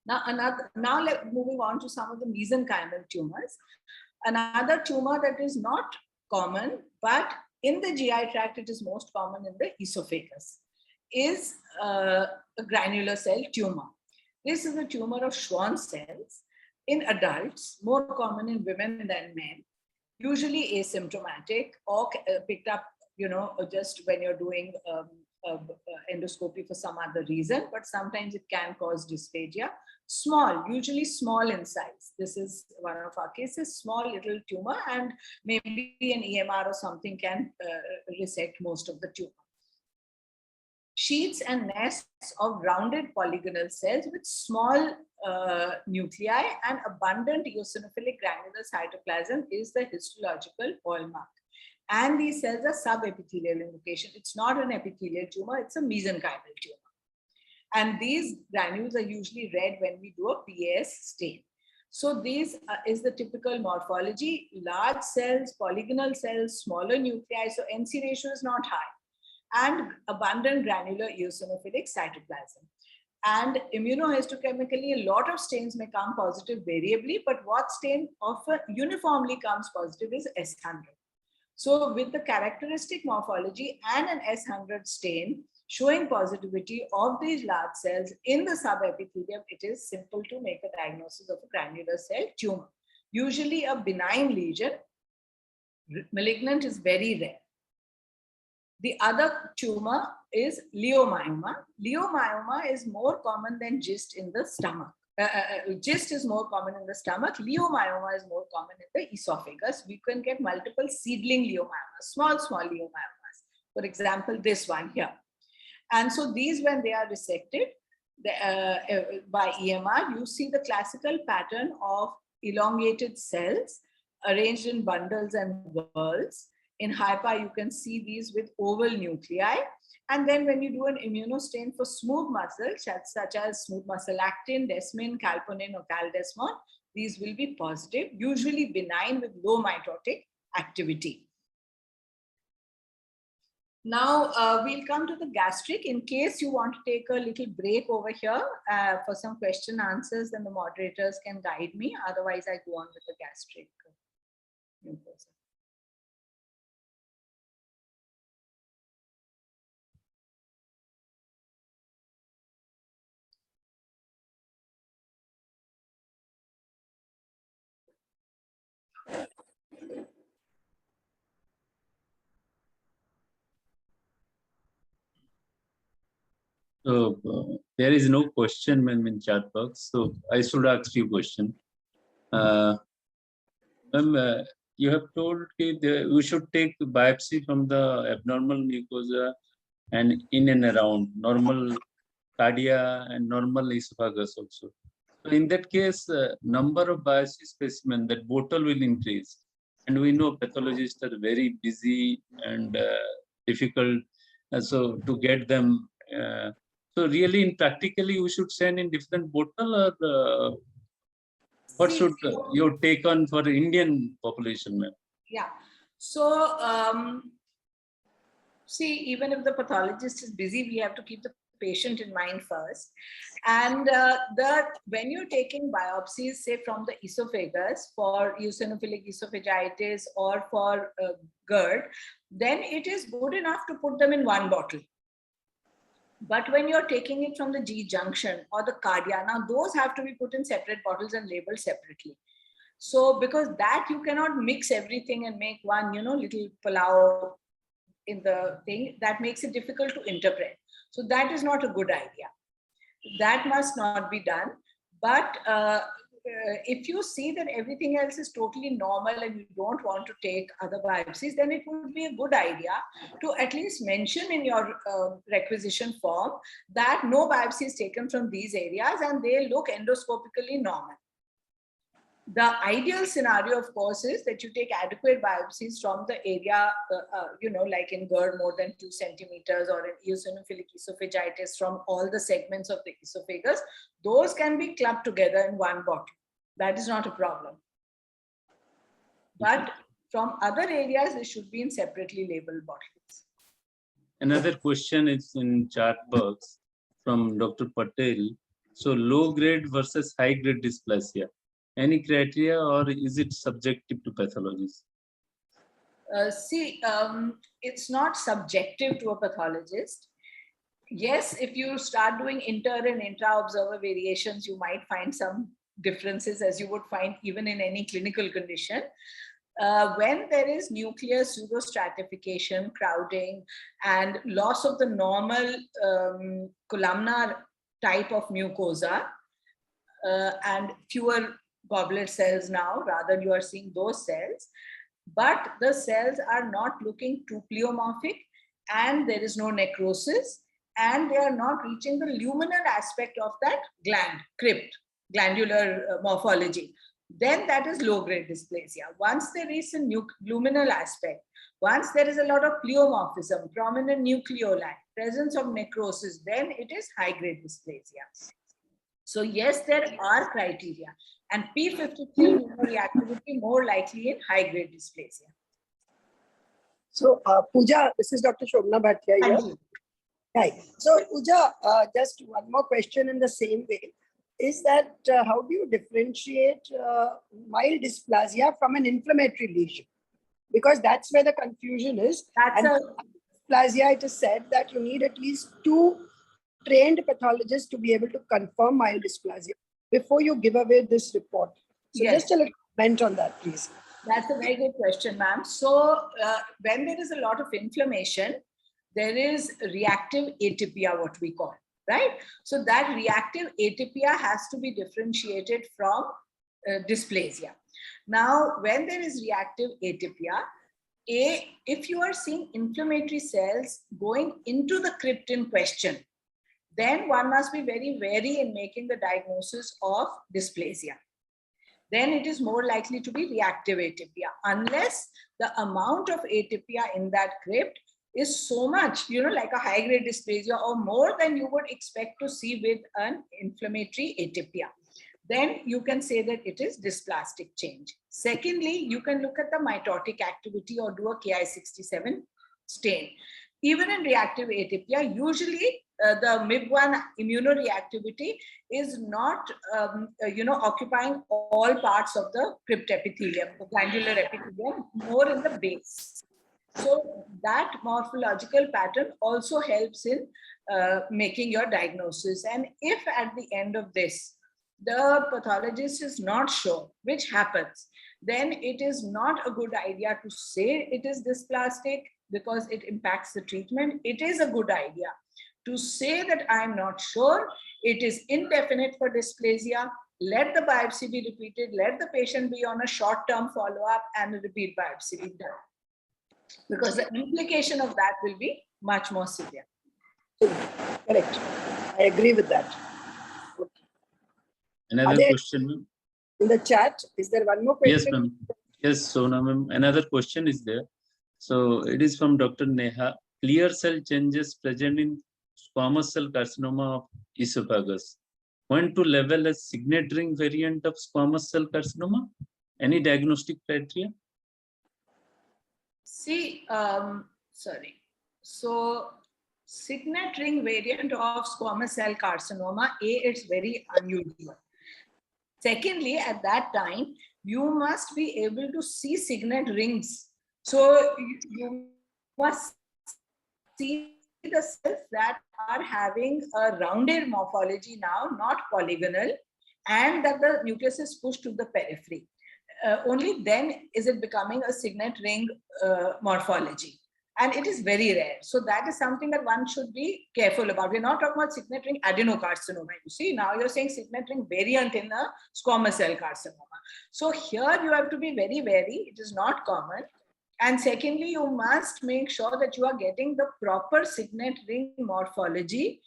S2: Now moving on to some of the mesenchymal tumors. Another tumor that is not common, but in the GI tract, it is most common in the esophagus, is a granular cell tumor. This is a tumor of Schwann cells in adults, more common in women than men, usually asymptomatic or picked up, just when you're doing endoscopy for some other reason, but sometimes it can cause dysphagia. Small, usually small in size. This is one of our cases, small little tumor, and maybe an EMR or something can resect most of the tumor. Sheets and nests of rounded polygonal cells with small nuclei and abundant eosinophilic granular cytoplasm is the histological hallmark. And these cells are subepithelial in location. It's not an epithelial tumor, it's a mesenchymal tumor. And these granules are usually red when we do a PAS stain. So this is the typical morphology: large cells, polygonal cells, smaller nuclei. So NC ratio is not high, and abundant granular eosinophilic cytoplasm. And immunohistochemically, a lot of stains may come positive variably, but what stain often uniformly comes positive is S100. So with the characteristic morphology and an S100 stain showing positivity of these large cells in the subepithelium, it is simple to make a diagnosis of a granular cell tumor. Usually a benign lesion, malignant is very rare. The other tumor is leiomyoma. Leiomyoma is more common than GIST in the stomach. GIST is more common in the stomach. Leiomyoma is more common in the esophagus. We can get multiple seedling leiomyomas, small leiomyomas. For example, this one here. And so these, when they are resected by EMR, you see the classical pattern of elongated cells arranged in bundles and whorls. In hyper, you can see these with oval nuclei. And then when you do an immunostain for smooth muscles, such as smooth muscle actin, desmin, calponin, or caldesmon, these will be positive, usually benign with low mitotic activity. Now we'll come to the gastric. In case you want to take a little break over here for some question answers, then the moderators can guide me. Otherwise, I go on with the gastric.
S3: So there is no question, ma'am, in chat box. So I should ask you question. Ma'am, you have told we should take biopsy from the abnormal mucosa and in and around normal cardia and normal esophagus also. So in that case, number of biopsy specimen, that bottle will increase. And we know pathologists are very busy and difficult. So to get them, so really in practically we should send in different bottle, or what should you take on for Indian population, ma'am?
S2: Yeah. So, see, even if the pathologist is busy, we have to keep the patient in mind first. And when you're taking biopsies, say from the esophagus for eosinophilic esophagitis or for GERD, then it is good enough to put them in one bottle. But when you're taking it from the G junction or the cardia, now those have to be put in separate bottles and labeled separately. So because that you cannot mix everything and make one, little pulao in the thing, that makes it difficult to interpret. So that is not a good idea. That must not be done. But if you see that everything else is totally normal and you don't want to take other biopsies, then it would be a good idea to at least mention in your requisition form that no biopsy is taken from these areas and they look endoscopically normal. The ideal scenario, of course, is that you take adequate biopsies from the area, like in GERD more than 2 centimeters or in eosinophilic esophagitis from all the segments of the esophagus. Those can be clubbed together in one bottle. That is not a problem. But from other areas, they should be in separately labeled bottles.
S3: Another question is in chat box from Dr. Patel. So low grade versus high grade dysplasia. Any criteria, or is it subjective to pathologists?
S2: It's not subjective to a pathologist. Yes, if you start doing inter and intra-observer variations, you might find some differences, as you would find even in any clinical condition. When there is nuclear pseudostratification, crowding, and loss of the normal columnar type of mucosa, and fewer goblet cells now, rather you are seeing those cells, but the cells are not looking too pleomorphic and there is no necrosis and they are not reaching the luminal aspect of that gland, crypt, glandular morphology, then that is low-grade dysplasia. Once there is a luminal aspect, once there is a lot of pleomorphism, prominent nucleoli, presence of necrosis, then it is high-grade dysplasia. So yes, there are criteria. And P53 reactivity more likely in high-grade dysplasia.
S4: So, Pooja, this is Dr. Shobna Bhatia here. Hi. So, Pooja, just one more question in the same way. Is that how do you differentiate mild dysplasia from an inflammatory lesion? Because that's where the confusion is. Dysplasia, it is said that you need at least 2 trained pathologists to be able to confirm mild dysplasia before you give away this report. So just a little comment on that, please.
S2: That's a very good question, ma'am. So when there is a lot of inflammation, there is reactive atypia, what we call, right? So that reactive atypia has to be differentiated from dysplasia. Now, when there is reactive atypia, if you are seeing inflammatory cells going into the crypt in question, then one must be very wary in making the diagnosis of dysplasia. Then it is more likely to be reactive atypia, unless the amount of atypia in that crypt is so much, like a high-grade dysplasia or more than you would expect to see with an inflammatory atypia. Then you can say that it is dysplastic change. Secondly, you can look at the mitotic activity or do a Ki67 stain. Even in reactive atypia, usually the MIB1 immunoreactivity is not, occupying all parts of the crypt epithelium, the glandular epithelium, more in the base. So that morphological pattern also helps in making your diagnosis. And if at the end of this, the pathologist is not sure, which happens, then it is not a good idea to say it is dysplastic because it impacts the treatment. It is a good idea To say that I'm not sure, it is indefinite for dysplasia. Let the biopsy be repeated. Let the patient be on a short-term follow-up and a repeat biopsy be done. Because the implication of that will be much more severe.
S4: Correct. I agree with that.
S3: Another question, ma'am.
S4: In the chat, is there one more
S3: Yes,
S4: question?
S3: ma'am. Yes, Sona ma'am. Another question is there. So it is from Dr. Neha. Clear cell changes present in squamous cell carcinoma of esophagus. Point to level as signet ring variant of squamous cell carcinoma? Any diagnostic criteria?
S2: See, sorry. So, signet ring variant of squamous cell carcinoma, it's very unusual. Secondly, at that time, you must be able to see signet rings. So, you must see the cells that are having a rounded morphology now, not polygonal, and that the nucleus is pushed to the periphery. Only then is it becoming a signet ring morphology. And it is very rare. So that is something that one should be careful about. We're not talking about signet ring adenocarcinoma. You see, now you're saying signet ring variant in a squamous cell carcinoma. So here you have to be very wary. It is not common. And secondly, you must make sure that you are getting the proper signet ring morphology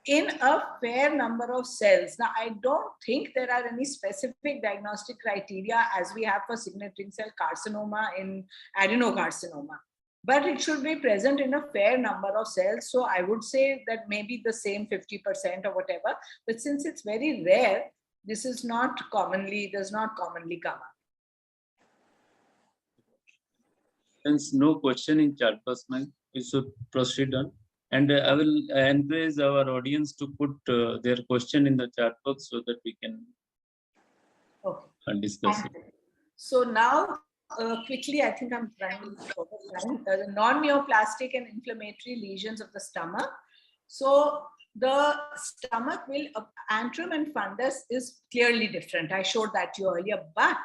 S2: in a fair number of cells. Now, I don't think there are any specific diagnostic criteria as we have for signet ring cell carcinoma in adenocarcinoma, but it should be present in a fair number of cells. So I would say that maybe the same 50% or whatever, but since it's very rare, this is not commonly, does not commonly come up.
S3: Since no question in chat box, ma'am, we should proceed on. And I will encourage our audience to put their question in the chat box so that we can discuss it.
S2: So now, quickly, I think I'm trying to the non-neoplastic and inflammatory lesions of the stomach. So the stomach will, antrum and fundus is clearly different. I showed that to you earlier, but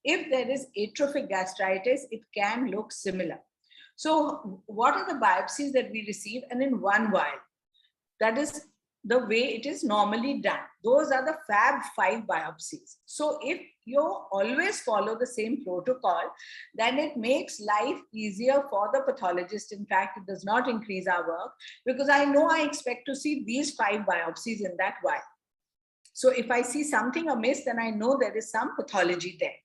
S2: if there is atrophic gastritis, it can look similar. So what are the biopsies that we receive? And in one vial, that is the way it is normally done. Those are the Fab 5 biopsies. So if you always follow the same protocol, then it makes life easier for the pathologist. In fact, it does not increase our work because I know I expect to see these 5 biopsies in that vial. So if I see something amiss, then I know there is some pathology there.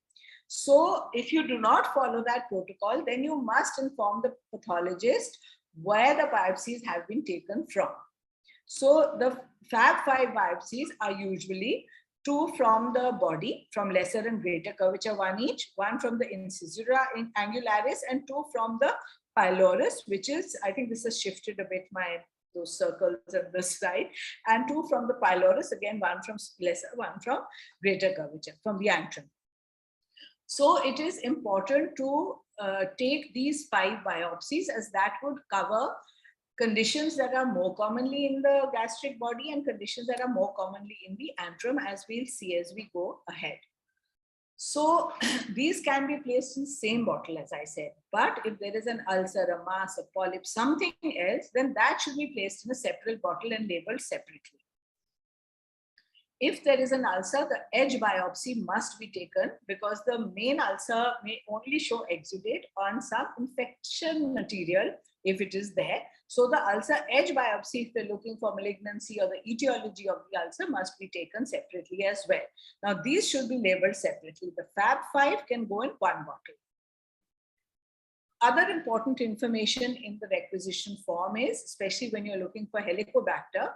S2: So if you do not follow that protocol, then you must inform the pathologist where the biopsies have been taken from. So the Fab 5 biopsies are usually 2 from the body, from lesser and greater curvature, 1 each, 1 from the incisura angularis and 2 from the pylorus, which is, I think this has shifted a bit, those circles on this side, and 2 from the pylorus, again 1 from lesser, 1 from greater curvature, from the antrum. So it is important to take these 5 biopsies, as that would cover conditions that are more commonly in the gastric body and conditions that are more commonly in the antrum, as we'll see as we go ahead. So these can be placed in the same bottle, as I said, but if there is an ulcer, a mass, a polyp, something else, then that should be placed in a separate bottle and labeled separately. If there is an ulcer, the edge biopsy must be taken because the main ulcer may only show exudate on some infection material if it is there. So the ulcer edge biopsy, if they're looking for malignancy or the etiology of the ulcer, must be taken separately as well. Now these should be labeled separately. The Fab 5 can go in 1 bottle. Other important information in the requisition form is, especially when you're looking for Helicobacter,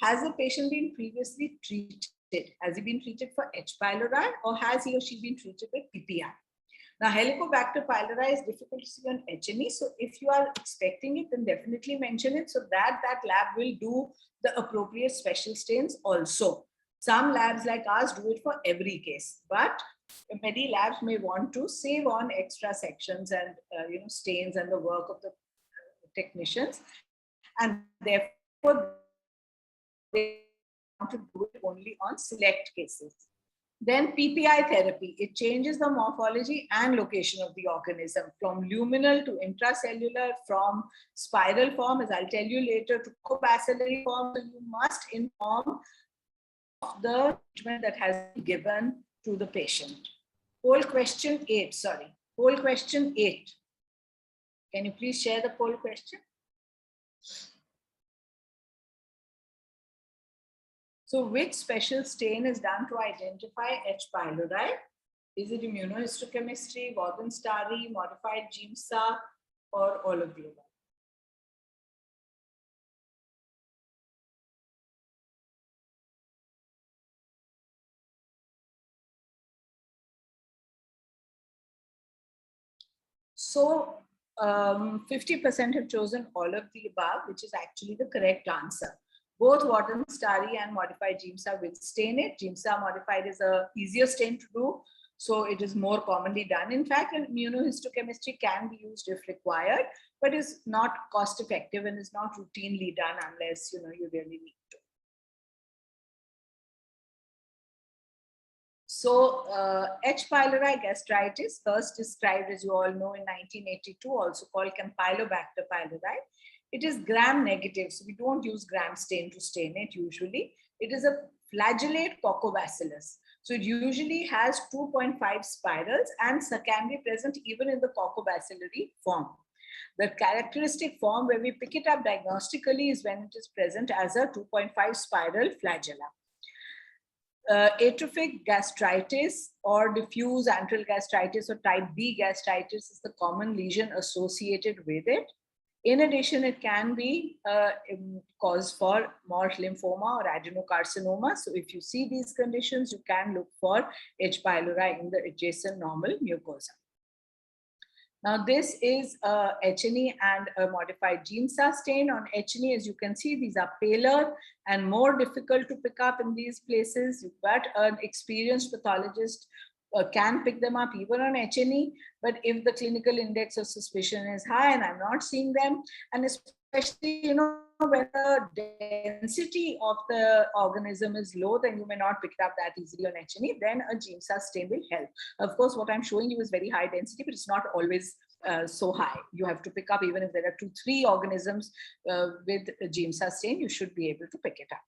S2: has the patient been previously treated? Has he been treated for H. pylori or has he or she been treated with PPI? Now, Helicobacter pylori is difficult to see on H&E. So if you are expecting it, then definitely mention it so that that lab will do the appropriate special stains also. Some labs like ours do it for every case, but many labs may want to save on extra sections and stains and the work of the technicians, and therefore they want to do it only on select cases. Then PPI therapy, it changes the morphology and location of the organism from luminal to intracellular, from spiral form, as I'll tell you later, to cobacillary form. So you must inform of the treatment that has been given to the patient. Poll question 8, sorry. Poll question 8. Can you please share the poll question? So which special stain is done to identify H. pylori? Is it immunohistochemistry, Gordon-Starry, modified GIMSA, or all of the above? So 50% have chosen all of the above, which is actually the correct answer. Both Wharton-Starry and modified GIMSA will stain it. GIMSA modified is a easier stain to do, so it is more commonly done. In fact, immunohistochemistry can be used if required, but is not cost effective and is not routinely done unless you really need to. So H. pylori gastritis, first described, as you all know, in 1982, also called Campylobacter pylori. It is gram-negative, so we don't use gram stain to stain it usually. It is a flagellate coccobacillus. So it usually has 2.5 spirals and can be present even in the coccobacillary form. The characteristic form where we pick it up diagnostically is when it is present as a 2.5 spiral flagella. Atrophic gastritis or diffuse antral gastritis or type B gastritis is the common lesion associated with it. In addition, it can be cause for Mort lymphoma or adenocarcinoma. So if you see these conditions, you can look for H. pylori in the adjacent normal mucosa. Now, this is H&E and a modified GIMSA stain. On H&E, as you can see, these are paler and more difficult to pick up in these places, but an experienced pathologist can pick them up even on H&E. But if the clinical index of suspicion is high and I'm not seeing them, and especially, when the density of the organism is low, then you may not pick it up that easily on H&E, then a GIMSA stain will help. Of course, what I'm showing you is very high density, but it's not always so high. You have to pick up, even if there are 2-3 organisms with a GIMSA stain, you should be able to pick it up.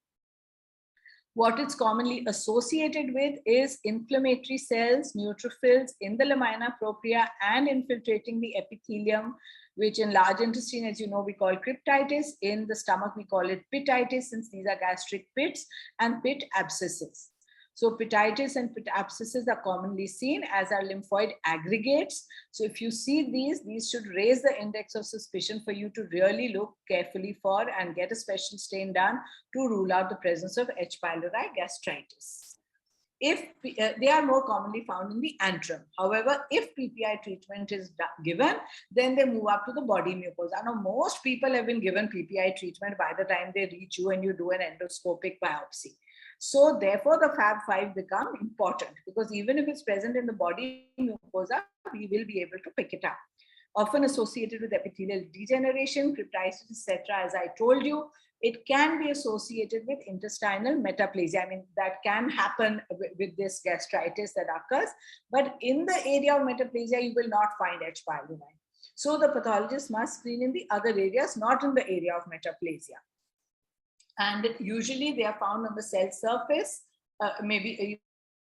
S2: What it's commonly associated with is inflammatory cells, neutrophils in the lamina propria and infiltrating the epithelium, which in large intestine, as you know, we call cryptitis. In the stomach, we call it pititis, since these are gastric pits, and pit abscesses. So pititis and pit abscesses are commonly seen, as are lymphoid aggregates. So if you see these should raise the index of suspicion for you to really look carefully for and get a special stain done to rule out the presence of H. pylori gastritis. If they are more commonly found in the antrum. However, if PPI treatment is given, then they move up to the body mucosa. Now, most people have been given PPI treatment by the time they reach you and you do an endoscopic biopsy. So therefore, the Fab5 become important, because even if it's present in the body mucosa, we will be able to pick it up. Often associated with epithelial degeneration, cryptitis, etc. As I told you, it can be associated with intestinal metaplasia. I mean, that can happen with this gastritis that occurs, but in the area of metaplasia, you will not find H. pylori. So the pathologist must screen in the other areas, not in the area of metaplasia. And usually they are found on the cell surface, maybe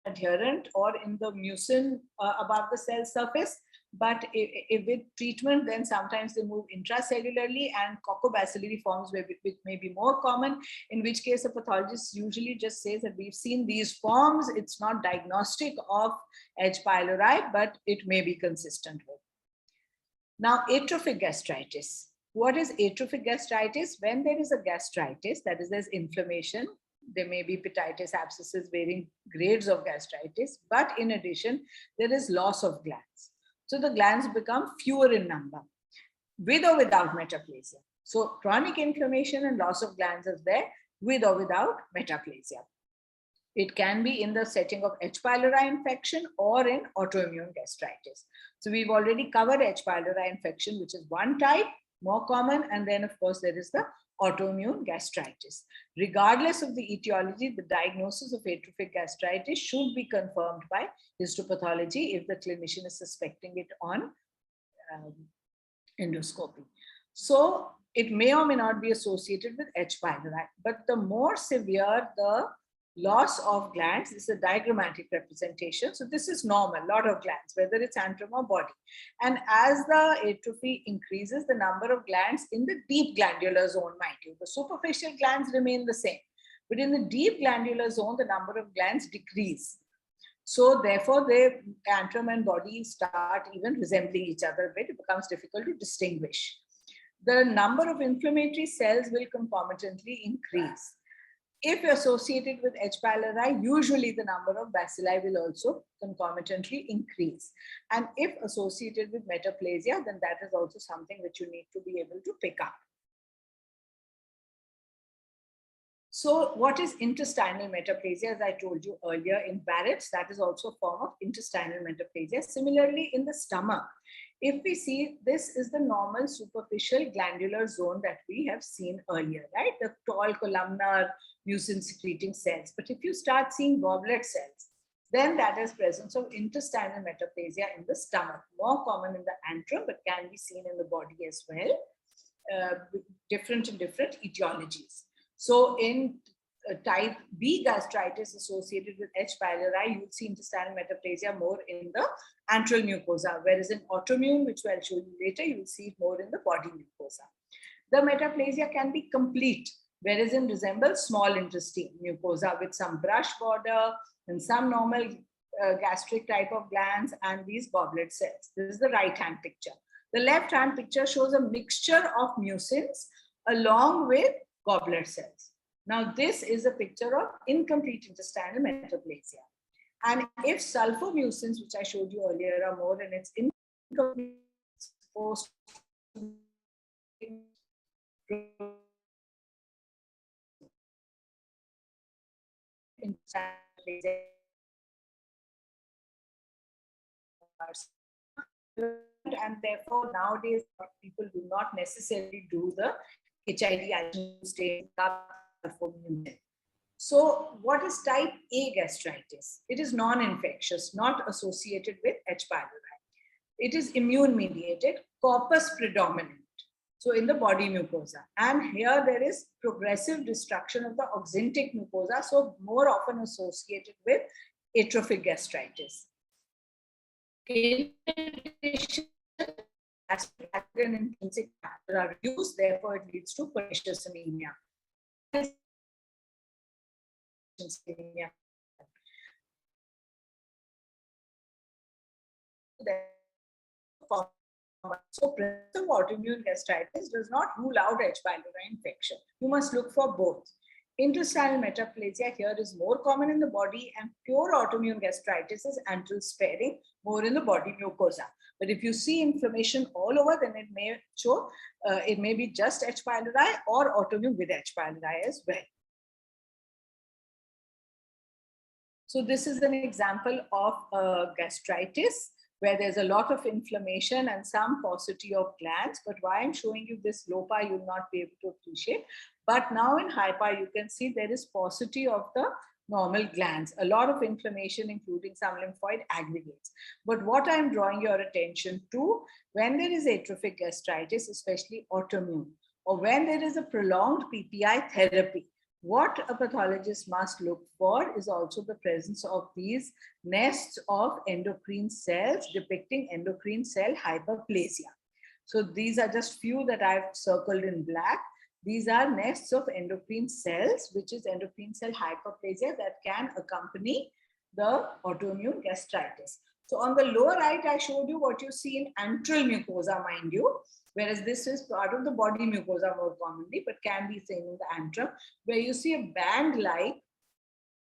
S2: adherent or in the mucin above the cell surface. But if with treatment, then sometimes they move intracellularly, and coccobacillary forms which may be more common, in which case a pathologist usually just says that we've seen these forms. It's not diagnostic of H. pylori, but it may be consistent with. Now, atrophic gastritis. What is atrophic gastritis? When there is a gastritis, that is, there's inflammation, there may be pititis, abscesses, varying grades of gastritis, but in addition, there is loss of glands. So the glands become fewer in number, with or without metaplasia. So chronic inflammation and loss of glands is there, with or without metaplasia. It can be in the setting of H. pylori infection or in autoimmune gastritis. So we've already covered H. pylori infection, which is one type, more common. And then, of course, there is the autoimmune gastritis. Regardless of the etiology, the diagnosis of atrophic gastritis should be confirmed by histopathology if the clinician is suspecting it on endoscopy. So it may or may not be associated with H. pylori, but the more severe the loss of glands, this is a diagrammatic representation. So this is normal, lot of glands, whether it's antrum or body. And as the atrophy increases, the number of glands in the deep glandular zone, mind you, the superficial glands remain the same, but in the deep glandular zone, the number of glands decrease. So therefore, the antrum and body start even resembling each other a bit. It becomes difficult to distinguish. The number of inflammatory cells will concomitantly increase. If associated with H. pylori, usually the number of bacilli will also concomitantly increase. And if associated with metaplasia, then that is also something which you need to be able to pick up. So what is intestinal metaplasia? As I told you earlier, in Barrett's, that is also a form of intestinal metaplasia. Similarly, in the stomach, if we see, this is the normal superficial glandular zone that we have seen earlier, right? The tall columnar mucin secreting cells. But if you start seeing goblet cells, then that is presence of intestinal metaplasia in the stomach, more common in the antrum, but can be seen in the body as well, different in different etiologies. So in type B gastritis associated with H. pylori, you would see intestinal metaplasia more in the antral mucosa, whereas in autoimmune, which I'll show you later, you will see it more in the body mucosa. The metaplasia can be complete, whereas it resembles small intestine mucosa with some brush border and some normal gastric type of glands and these goblet cells. This is the right-hand picture. The left-hand picture shows a mixture of mucins along with goblet cells. Now, this is a picture of incomplete intestinal metaplasia. And if sulfomucins, which I showed you earlier, are more in its incomplete post and therefore nowadays people do not necessarily do the HID stain. So what is type A gastritis? It is non-infectious, not associated with H. pylori. It is immune mediated, corpus predominant. So in the body mucosa. And here there is progressive destruction of the oxyntic mucosa, so more often associated with atrophic gastritis. In addition, gastric acid and intrinsic factor are reduced, therefore it leads to pernicious anemia. So presence of autoimmune gastritis does not rule out H. pylori infection. You must look for both. Intestinal metaplasia here is more common in the body, and pure autoimmune gastritis is antral sparing, more in the body mucosa. But if you see inflammation all over, then it may show, it may be just H. pylori or autoimmune with H. pylori as well. So this is an example of gastritis where there's a lot of inflammation and some paucity of glands. But why I'm showing you this low pi, you'll not be able to appreciate. But now in high pi, you can see there is paucity of the normal glands, a lot of inflammation, including some lymphoid aggregates. But what I'm drawing your attention to, when there is atrophic gastritis, especially autoimmune, or when there is a prolonged PPI therapy, what a pathologist must look for is also the presence of these nests of endocrine cells depicting endocrine cell hyperplasia. So these are just few that I've circled in black. These are nests of endocrine cells, which is endocrine cell hyperplasia that can accompany the autoimmune gastritis. So on the lower right, I showed you what you see in antral mucosa, mind you, whereas this is part of the body mucosa more commonly, but can be seen in the antrum, where you see a band-like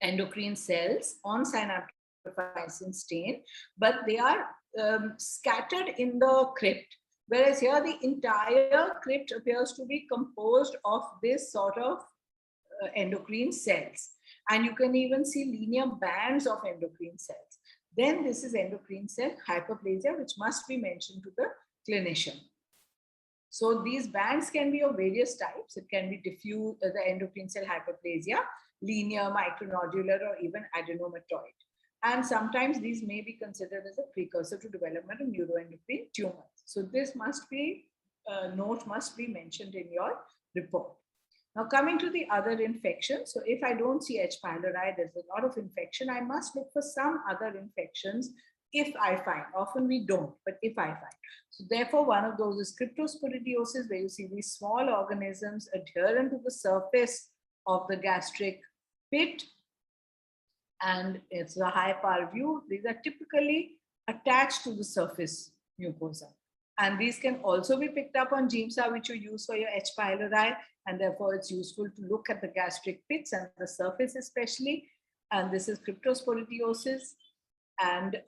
S2: endocrine cells on synaptophysin stain, but they are scattered in the crypt. Whereas here the entire crypt appears to be composed of this sort of endocrine cells. And you can even see linear bands of endocrine cells. Then this is endocrine cell hyperplasia, which must be mentioned to the clinician. So these bands can be of various types. It can be diffuse, the endocrine cell hyperplasia, linear, micronodular, or even adenomatoid. And sometimes these may be considered as a precursor to development of neuroendocrine tumors. So this must be, note must be mentioned in your report. Now coming to the other infections. So if I don't see H. pylori, there's a lot of infection, I must look for some other infections if I find. Often we don't, but if I find. So therefore, one of those is cryptosporidiosis, where you see these small organisms adherent to the surface of the gastric pit, and it's a high par view. These are typically attached to the surface mucosa. And these can also be picked up on GIMSA, which you use for your H. pylori, and therefore it's useful to look at the gastric pits and the surface especially. And this is cryptosporidiosis. And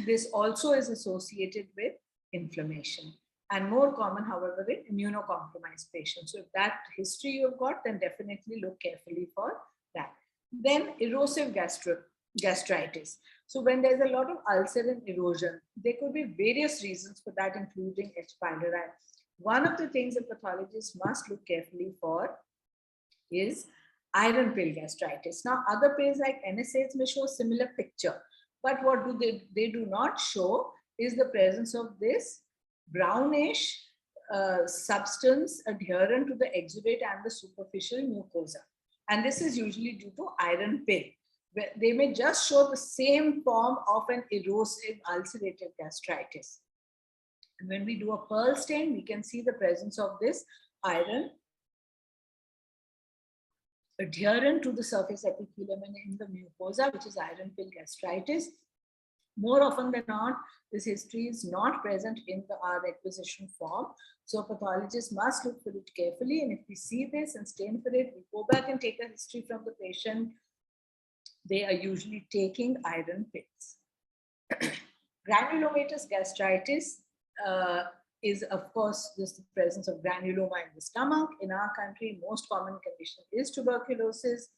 S2: this also is associated with inflammation, and more common, however, in immunocompromised patients. So if that history you've got, then definitely look carefully for that. Then erosive gastritis. So when there's a lot of ulcer and erosion, there could be various reasons for that, including H. pylori. One of the things a pathologist must look carefully for is iron pill gastritis. Now, other pills like NSAIDs may show a similar picture, but what do they do not show is the presence of this brownish substance adherent to the exudate and the superficial mucosa. And this is usually due to iron pill. They may just show the same form of an erosive ulcerative gastritis. And when we do a pearl stain, we can see the presence of this iron adherent to the surface epithelium in the mucosa, which is iron pill gastritis. More often than not, this history is not present in our requisition form. So pathologists must look for it carefully. And if we see this and stain for it, we go back and take a history from the patient. They are usually taking iron pills. Granulomatous gastritis is, of course, just the presence of granuloma in the stomach. In our country, most common condition is tuberculosis.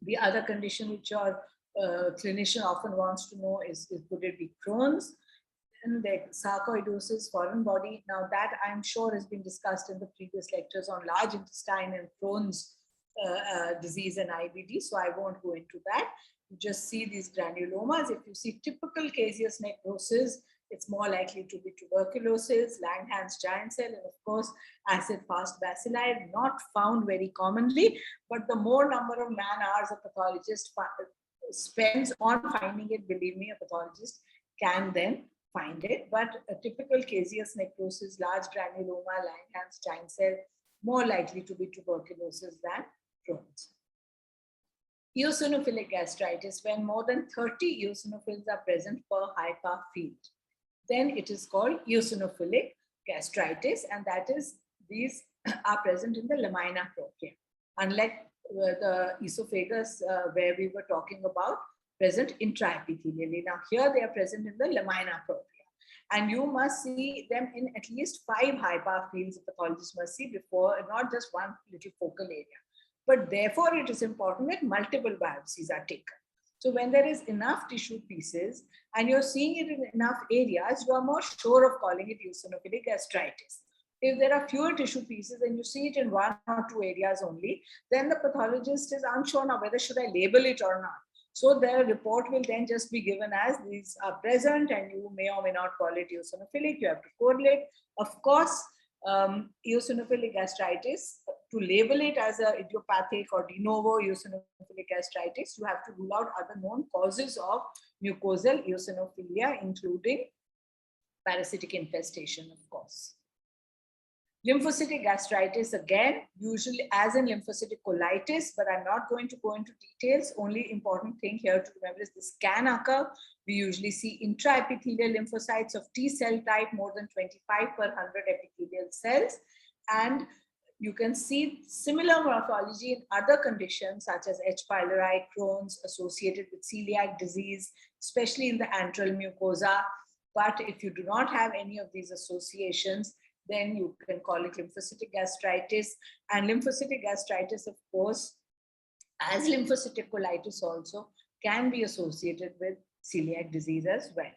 S2: The other condition which your clinician often wants to know is could it be Crohn's? And the sarcoidosis, foreign body. Now that I'm sure has been discussed in the previous lectures on large intestine and Crohn's disease and IBD, so I won't go into that. You just see these granulomas. If you see typical caseous necrosis, it's more likely to be tuberculosis, Langerhans giant cell, and of course, acid-fast bacilli, not found very commonly, but the more number of man-hours a pathologist spends on finding it, believe me, a pathologist can then find it. But a typical caseous necrosis, large granuloma, Langerhans giant cell, more likely to be tuberculosis than Crohn's. Eosinophilic gastritis, when more than 30 eosinophils are present per high-par field, then it is called eosinophilic gastritis, and that is, these are present in the lamina propria. Unlike the esophagus where we were talking about, present intraepithelially. Now here they are present in the lamina propria. And you must see them in at least 5 high-par fields, the pathologist must see before, not just one little focal area. But therefore, it is important that multiple biopsies are taken. So when there is enough tissue pieces and you're seeing it in enough areas, you are more sure of calling it eosinophilic gastritis. If there are fewer tissue pieces and you see it in 1 or 2 areas only, then the pathologist is unsure now whether should I label it or not. So their report will then just be given as these are present, and you may or may not call it eosinophilic. You have to correlate. Of course, eosinophilic gastritis, to label it as a idiopathic or de novo eosinophilic gastritis, you have to rule out other known causes of mucosal eosinophilia, including parasitic infestation, of course. Lymphocytic gastritis, again, usually as in lymphocytic colitis, but I'm not going to go into details. Only important thing here to remember is this can occur. We usually see intraepithelial lymphocytes of T cell type, more than 25 per 100 epithelial cells. And you can see similar morphology in other conditions such as H. pylori, Crohn's, associated with celiac disease, especially in the antral mucosa. But if you do not have any of these associations, then you can call it lymphocytic gastritis. And lymphocytic gastritis, of course, as lymphocytic colitis also, can be associated with celiac disease as well.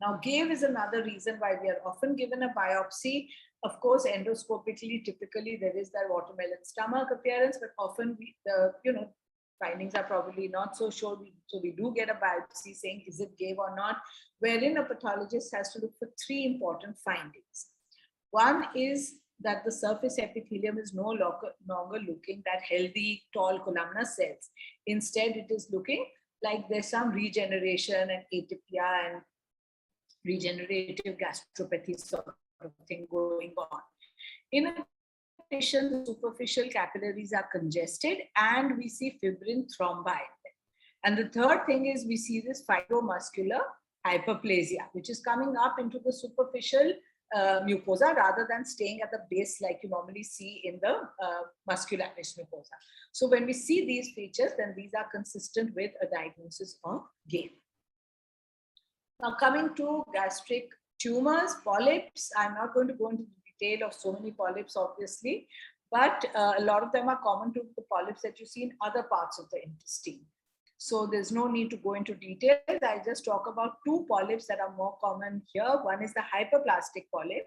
S2: Now, GAVE is another reason why we are often given a biopsy. Of course, endoscopically, typically there is that watermelon stomach appearance, but often the findings are probably not so sure. So we do get a biopsy saying, is it GAVE or not? Wherein a pathologist has to look for three important findings. One is that the surface epithelium is no longer looking that healthy, tall columnar cells. Instead, it is looking like there's some regeneration and atypia and regenerative gastropathy sort of thing going on. In addition, the superficial capillaries are congested and we see fibrin thrombi. And the third thing is we see this fibromuscular hyperplasia, which is coming up into the superficial mucosa rather than staying at the base like you normally see in the muscularis mucosa. So when we see these features, then these are consistent with a diagnosis of GAVE. Now coming to gastric tumors, polyps, I'm not going to go into the detail of so many polyps obviously, but a lot of them are common to the polyps that you see in other parts of the intestine. So there's no need to go into details. I just talk about two polyps that are more common here. One is the hyperplastic polyp,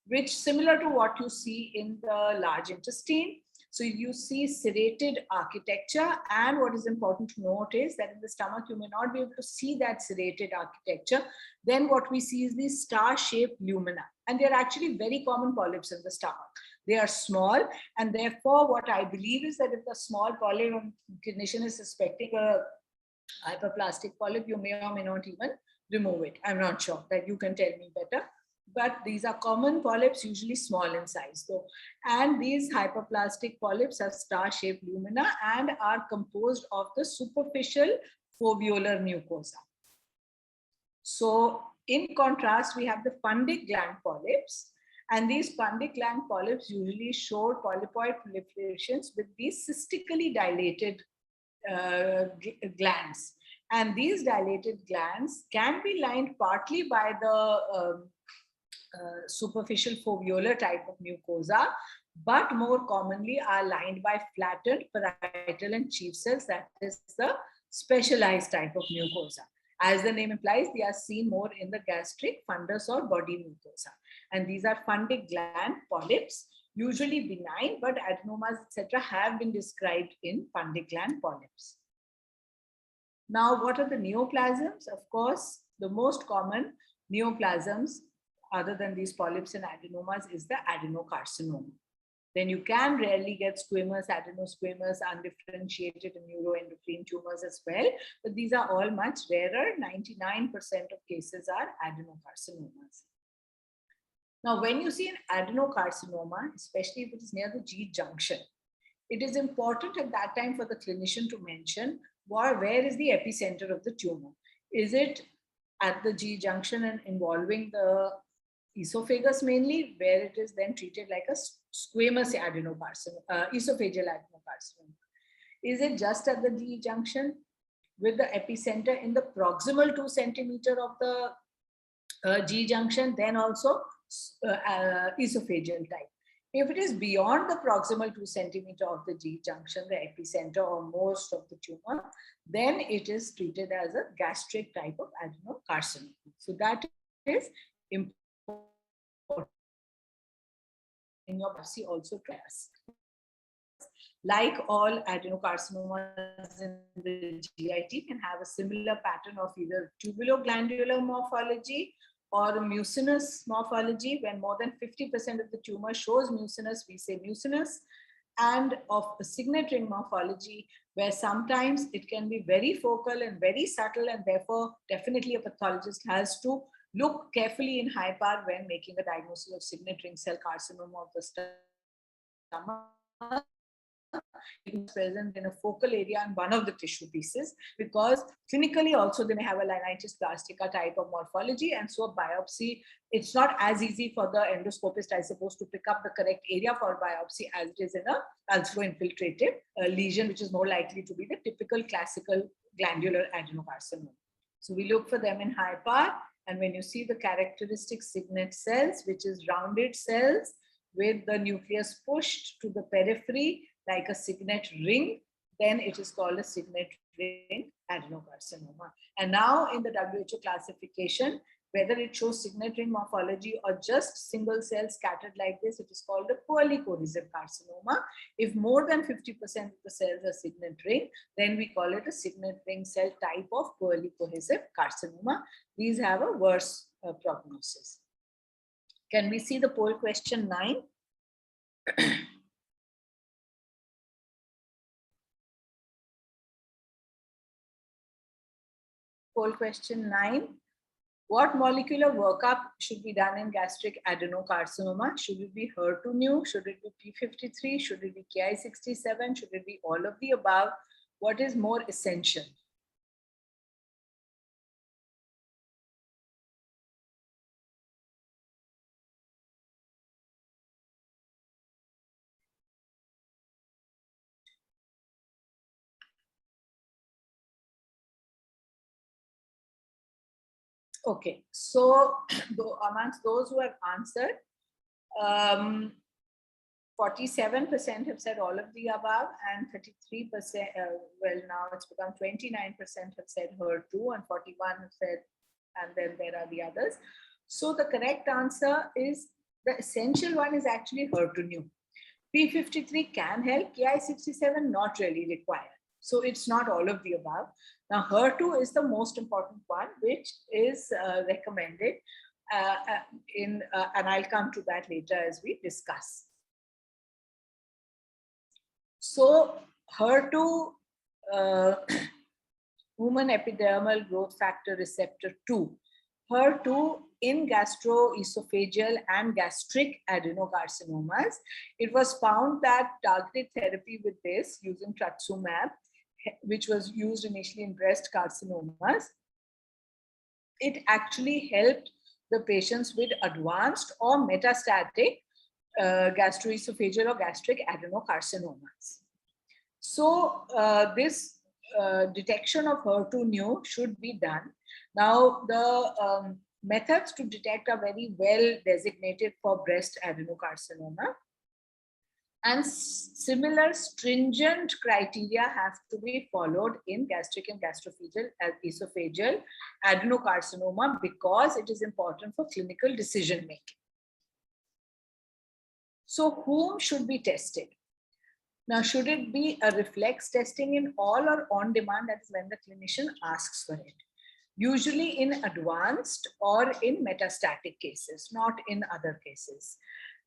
S2: which similar to what you see in the large intestine. So you see serrated architecture, and what is important to note is that in the stomach, you may not be able to see that serrated architecture. Then what we see is these star-shaped lumina, and they're actually very common polyps in the stomach. They are small, and therefore what I believe is that if the small polyp clinician is suspecting a hyperplastic polyp, you may or may not even remove it. I'm not sure, that you can tell me better. But these are common polyps, usually small in size. So, and these hyperplastic polyps have star-shaped lumina and are composed of the superficial foveolar mucosa. So in contrast, we have the fundic gland polyps. And these fundic gland polyps usually show polypoid proliferations with these cystically dilated glands. And these dilated glands can be lined partly by the superficial foveolar type of mucosa, but more commonly are lined by flattened parietal and chief cells, that is the specialized type of mucosa. As the name implies, they are seen more in the gastric, fundus or body mucosa. And these are fundic gland polyps, usually benign, but adenomas, etc. have been described in fundic gland polyps. Now, what are the neoplasms? Of course, the most common neoplasms other than these polyps and adenomas is the adenocarcinoma. Then you can rarely get squamous, adenosquamous, undifferentiated and neuroendocrine tumors as well, but these are all much rarer. 99% of cases are adenocarcinomas. Now, when you see an adenocarcinoma, especially if it is near the G junction, it is important at that time for the clinician to mention where is the epicenter of the tumor. Is it at the G junction and involving the esophagus mainly, where it is then treated like a squamous adenocarcinoma, esophageal adenocarcinoma? Is it just at the G junction with the epicenter in the proximal 2 centimeter of the G junction, then also esophageal type? If it is beyond the proximal 2 centimeter of the G junction, the epicenter or most of the tumor, then it is treated as a gastric type of adenocarcinoma. So that is important in your biopsy also test. Like all adenocarcinomas in the GIT can have a similar pattern of either tubuloglandular morphology or mucinous morphology. When more than 50% of the tumor shows mucinous, we say mucinous, and of a signet ring morphology, where sometimes it can be very focal and very subtle, and therefore definitely a pathologist has to look carefully in high power when making a diagnosis of signet ring cell carcinoma of the stomach. It is present in a focal area in one of the tissue pieces, because clinically also they may have a linitis plastica type of morphology, and so a biopsy, it's not as easy for the endoscopist, I suppose, to pick up the correct area for biopsy as it is in a ulcero-infiltrative lesion, which is more likely to be the typical classical glandular adenocarcinoma. So we look for them in high power, and when you see the characteristic signet cells, which is rounded cells with the nucleus pushed to the periphery like a signet ring, then it is called a signet ring adenocarcinoma. And now in the WHO classification, Whether it shows signet ring morphology or just single cells scattered like this, it is called a poorly cohesive carcinoma. If more than 50% of the cells are signet ring, then we call it a signet ring cell type of poorly cohesive carcinoma. These have a worse prognosis. Can we see the poll question 9? Poll question 9. What molecular workup should be done in gastric adenocarcinoma? Should it be HER2/neu? Should it be P53? Should it be Ki67? Should it be all of the above? What is more essential? Okay, so amongst those who have answered, 47% have said all of the above, and 33%, well, now it's become 29% have said HER2, and 41 have said, and then there are the others. So the correct answer is, the essential one is actually HER2/neu. P53 can help, Ki67 not really required. So it's not all of the above. Now HER2 is the most important one, which is recommended and I'll come to that later as we discuss. So HER2, human epidermal growth factor receptor 2, HER2 in gastroesophageal and gastric adenocarcinomas. It was found that targeted therapy with this using trastuzumab, which was used initially in breast carcinomas, it actually helped the patients with advanced or metastatic gastroesophageal or gastric adenocarcinomas. So this detection of HER2/neu should be done. Now the methods to detect are very well designated for breast adenocarcinoma, and similar stringent criteria have to be followed in gastric and esophageal adenocarcinoma, because it is important for clinical decision making. So whom should be tested? Now, should it be a reflex testing in all or on demand? That is when the clinician asks for it. Usually in advanced or in metastatic cases, not in other cases.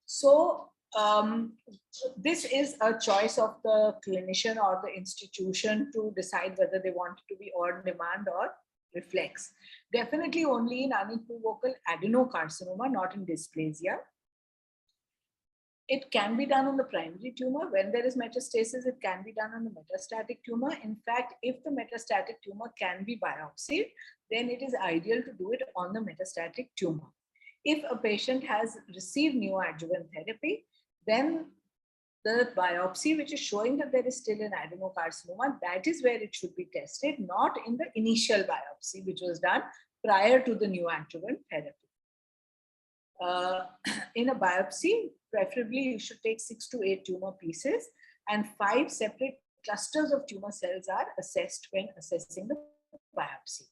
S2: So this is a choice of the clinician or the institution to decide whether they want it to be on demand or reflex. Definitely only in unequivocal adenocarcinoma, not in dysplasia. It can be done on the primary tumor. When there is metastasis, it can be done on the metastatic tumor. In fact, if the metastatic tumor can be biopsied, then it is ideal to do it on the metastatic tumor. If a patient has received neoadjuvant therapy, then the biopsy which is showing that there is still an adenocarcinoma, that is where it should be tested, not in the initial biopsy which was done prior to the neoadjuvant therapy. In a biopsy, preferably you should take 6 to 8 tumor pieces, and 5 separate clusters of tumor cells are assessed when assessing the biopsy.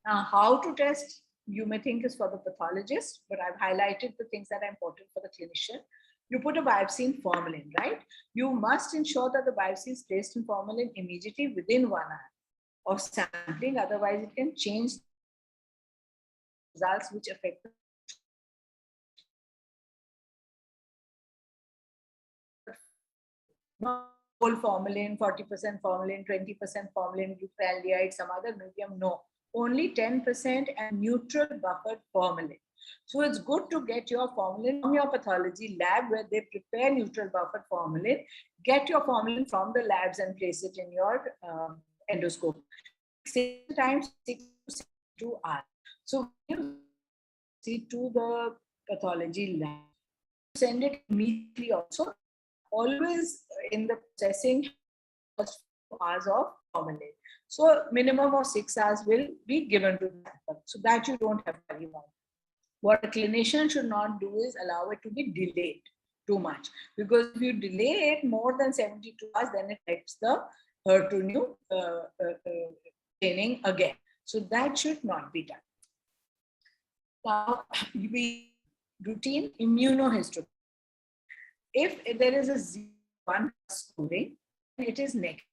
S2: Now, how to test, you may think is for the pathologist, but I've highlighted the things that are important for the clinician. You put a biopsy in formalin, right? You must ensure that the biopsy is placed in formalin immediately within 1 hour of sampling, otherwise it can change results which affect the whole formalin, 40% formalin, 20% formalin, glutaraldehyde, some other medium, no. Only 10% and neutral buffered formalin. So it's good to get your formalin from your pathology lab where they prepare neutral buffered formalin. Get your formalin from the labs and place it in your endoscope. 6 times 6 to 2 hours. So you see to the pathology lab, send it immediately also. Always in the processing first 4 hours of formalin. So minimum of 6 hours will be given to that, so that you don't have to worry about. What a clinician should not do is allow it to be delayed too much, because if you delay it more than 72 hours, then it affects the HER2/neu staining again. So that should not be done. Now, we routine immunohistochemistry. If there is a 0-1 scoring, it is negative.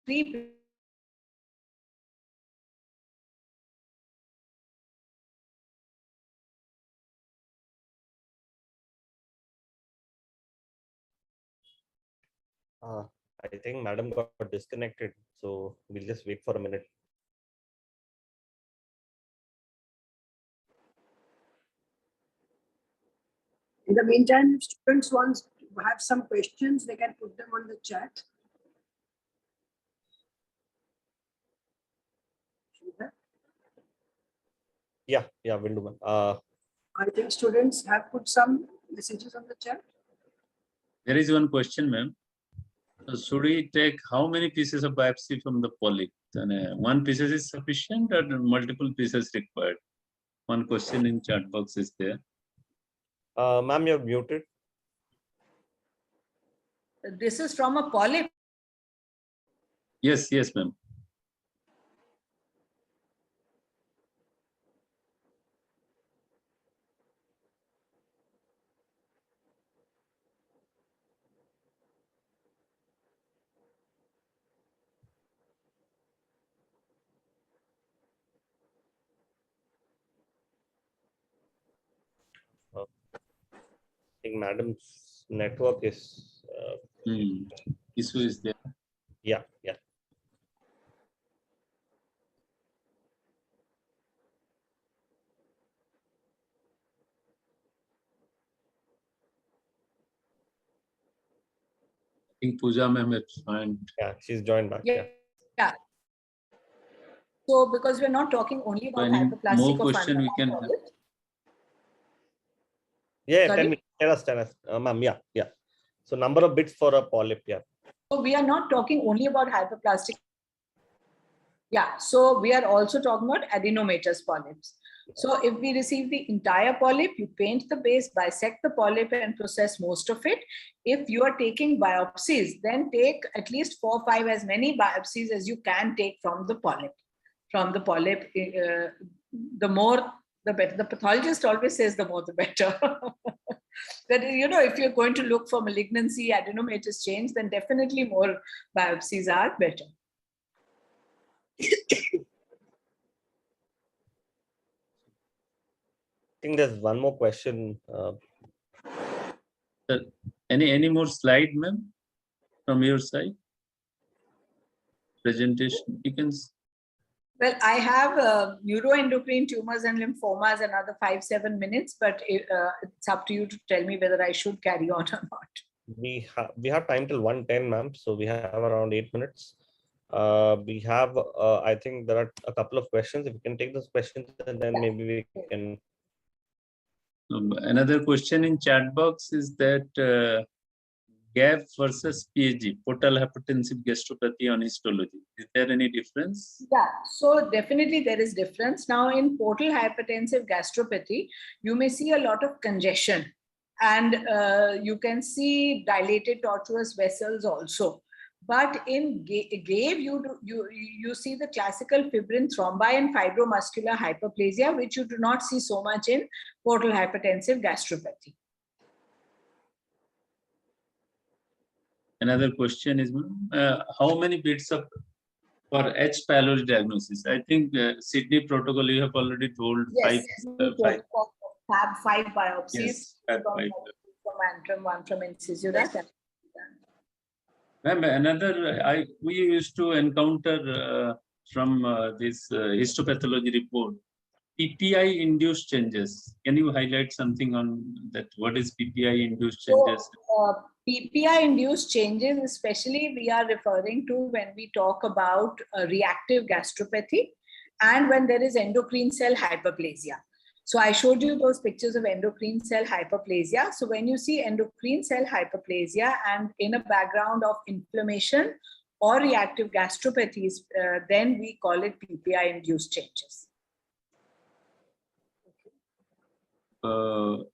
S2: 3
S1: I think Madam got disconnected, so we'll just wait for a minute.
S4: In the meantime, if students want to have some questions, they can put them on the chat.
S1: Yeah, we'll do one.
S4: I think students have put some messages on the chat.
S3: There is one question, ma'am. So should we take how many pieces of biopsy from the polyp? One piece is sufficient or multiple pieces required? One question in chat box is there.
S1: Ma'am, you're muted.
S2: This is from a polyp.
S3: Yes, ma'am.
S1: I think Madam's network is.
S3: Issue is there.
S1: Yeah.
S3: I think Pooja ma'am has joined.
S1: Yeah, she's joined back. Yeah.
S2: So, because we're not talking only about hyperplastic
S3: more
S2: or
S3: question we can have.
S1: Yeah,
S2: Sorry?
S1: tell us, ma'am. Yeah. So number of bits for a polyp. Yeah.
S2: So we are not talking only about hyperplastic. Yeah, so we are also talking about adenomatous polyps. So if we receive the entire polyp, you paint the base, bisect the polyp and process most of it. If you are taking biopsies, then take at least 4 or 5 as many biopsies as you can take from the polyp. From the polyp, the more, the better. The pathologist always says the more, the better. That, if you're going to look for malignancy, adenomatous change, then definitely more biopsies are better.
S1: I think there's one more question.
S3: Any more slide, ma'am, from your side? Presentation, you can.
S2: Well, I have neuroendocrine tumors and lymphomas another 5-7 minutes, but it's up to you to tell me whether I should carry on or not.
S1: We have time till 1:10, ma'am. So we have around 8 minutes. We have, I think there are a couple of questions. If you can take those questions, and then maybe we can.
S3: Another question in chat box is that GAP versus PAG, portal hypertensive gastropathy on histology. Is there any difference?
S2: Yeah, so definitely there is difference. Now in portal hypertensive gastropathy, you may see a lot of congestion, and you can see dilated tortuous vessels also. But in GAVE, you see the classical fibrin thrombi and fibromuscular hyperplasia, which you do not see so much in portal hypertensive gastropathy.
S3: Another question is, how many bits of for H. pylori diagnosis? I think Sydney protocol you have already told.
S2: Yes,
S3: five.
S2: Have 5 biopsies.
S3: Yes, five.
S2: From antrum, 1 from incisura.
S3: Ma'am, we used to encounter from this histopathology report, PPI induced changes. Can you highlight something on that? What is PPI induced changes?
S2: So, PPI induced changes, especially we are referring to when we talk about reactive gastropathy and when there is endocrine cell hyperplasia. So I showed you those pictures of endocrine cell hyperplasia. So when you see endocrine cell hyperplasia and in a background of inflammation or reactive gastropathies, then we call it PPI induced changes.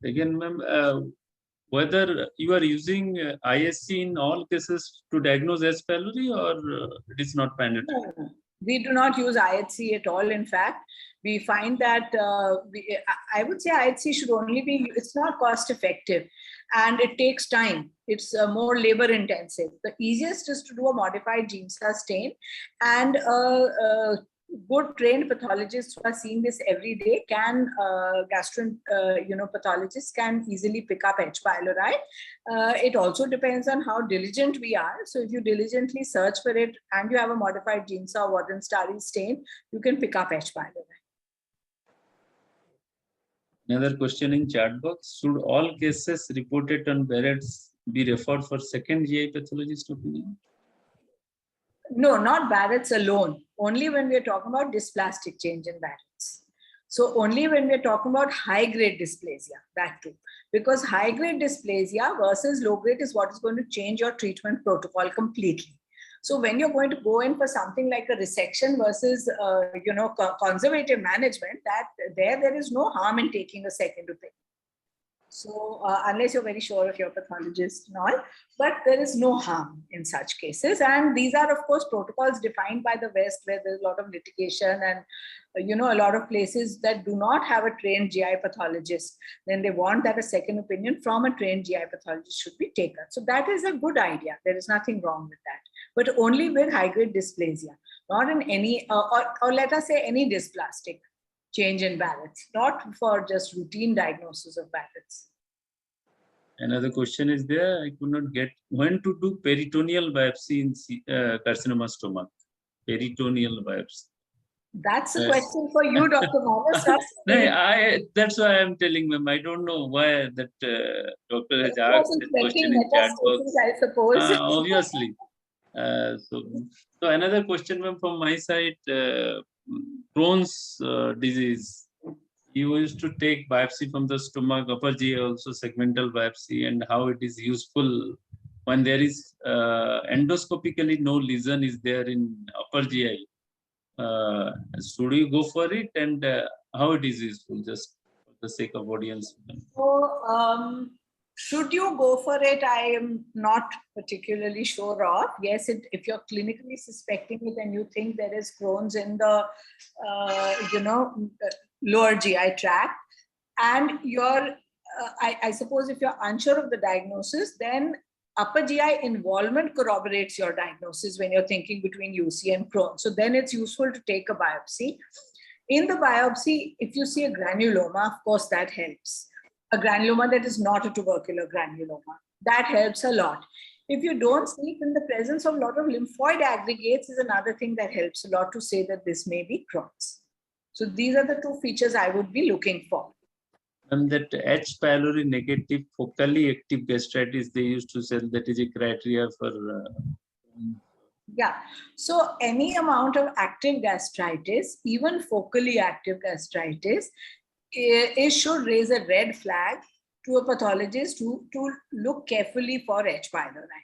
S3: Again, ma'am, whether you are using ISC in all cases to diagnose H. pylori or it is not mandatory?
S2: We do not use IHC at all. In fact, we find that I would say IHC should only be, it's not cost effective and it takes time. It's more labor intensive. The easiest is to do a modified GeneStar stain, and good trained pathologists who are seeing this every day can, pathologists can easily pick up H. pylori. It also depends on how diligent we are. So if you diligently search for it and you have a modified GeneStar or Warden-Starry stain, you can pick up H. pylori.
S3: Another question in chat box: should all cases reported on Barrett's be referred for second GI pathologist opinion?
S2: No, not Barrett's alone. Only when we're talking about dysplastic change in Barrett's. So only when we're talking about high-grade dysplasia, that too. Because high-grade dysplasia versus low-grade is what is going to change your treatment protocol completely. So when you're going to go in for something like a resection versus, conservative management, that there is no harm in taking a second opinion. So unless you're very sure of your pathologist and all, but there is no harm in such cases. And these are, of course, protocols defined by the West, where there's a lot of litigation and, a lot of places that do not have a trained GI pathologist. Then they want that a second opinion from a trained GI pathologist should be taken. So that is a good idea. There is nothing wrong with that, but only with high-grade dysplasia, not in any, or let us say any dysplastic change in Barrett's, not for just routine diagnosis of Barrett's.
S3: Another question is there, I could not get: when to do peritoneal biopsy in carcinoma stomach? Peritoneal biopsy.
S2: That's a question for you, Dr. Manas.
S3: No, that's why I'm telling them. I don't know why that doctor has asked that question in chat box.
S2: I suppose.
S3: Obviously. So another question, ma'am, from my side: Crohn's disease. You used to take biopsy from the stomach, upper GI, also segmental biopsy, and how it is useful when there is endoscopically no lesion is there in upper GI. Should you go for it, and how it is useful, just for the sake of audience?
S2: So, should you go for it? I am not particularly sure of. Yes, if you're clinically suspecting it and you think there is Crohn's in the, lower GI tract, and you're, I suppose if you're unsure of the diagnosis, then upper GI involvement corroborates your diagnosis when you're thinking between UC and Crohn's. So then it's useful to take a biopsy. In the biopsy, if you see a granuloma, of course, that helps. A granuloma that is not a tubercular granuloma, that helps a lot. If you don't see it, then the presence of a lot of lymphoid aggregates is another thing that helps a lot to say that this may be Crohn's. So these are the two features I would be looking for.
S3: And that H. pylori negative focally active gastritis, they used to say that is a criteria for.
S2: Yeah. So any amount of active gastritis, even focally active gastritis, it should raise a red flag to a pathologist to look carefully for H. pylori.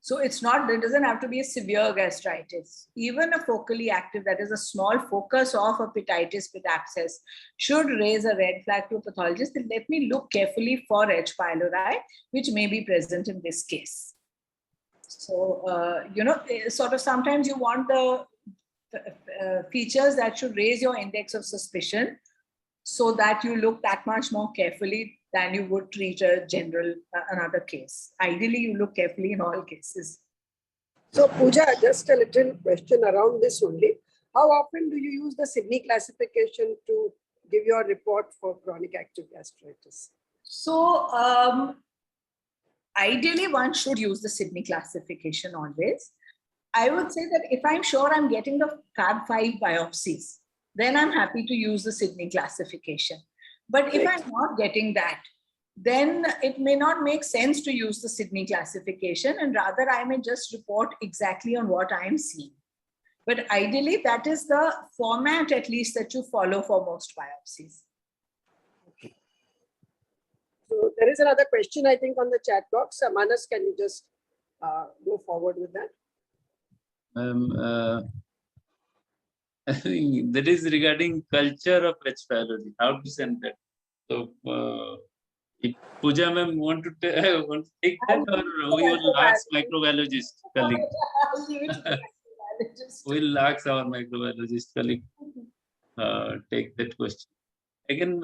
S2: So it's not, there doesn't have to be a severe gastritis. Even a focally active, that is a small focus of a pititis with abscess, should raise a red flag to a pathologist. And let me look carefully for H. pylori, which may be present in this case. So, sort of sometimes you want the features that should raise your index of suspicion so that you look that much more carefully than you would treat a general, another case. Ideally, you look carefully in all cases.
S4: So Pooja, just a little question around this only. How often do you use the Sydney classification to give your report for chronic active gastritis?
S2: So ideally, one should use the Sydney classification always. I would say that if I'm sure I'm getting the Fab5 biopsies, then I'm happy to use the Sydney classification. But if I'm not getting that, then it may not make sense to use the Sydney classification, and rather I may just report exactly on what I'm seeing. But ideally, that is the format at least that you follow for most biopsies.
S4: Okay. So there is another question, I think, on the chat box. Manas, can you just go forward with that?
S3: That is regarding culture of H. pylori. How to send that? So, if Pooja ma'am want to take that, or we will ask microbiologist colleague? We'll ask our microbiologist colleague take that question. Again,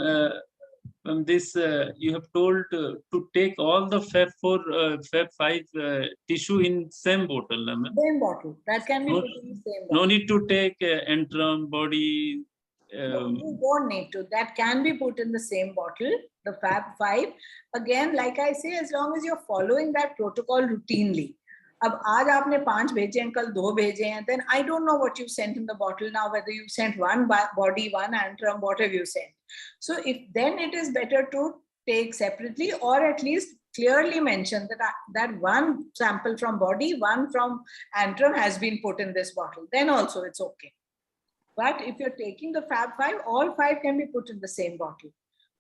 S3: from this, you have told to take all the Fab5 tissue in same bottle.
S2: Same bottle. That can be
S3: No-
S2: put in the same
S3: No
S2: bottle.
S3: need to take antrum, body.
S2: No, you don't need to. That can be put in the same bottle, the Fab5. Again, like I say, as long as you're following that protocol routinely. अब आज आपने 5 भेजे हैं, कल 2 भेजे हैं, then I don't know what you sent in the bottle now, whether you sent one body, one antrum, whatever you sent. So if then it is better to take separately, or at least clearly mention that one sample from body, one from antrum has been put in this bottle. Then also it's okay. But if you're taking the Fab5, all 5 can be put in the same bottle.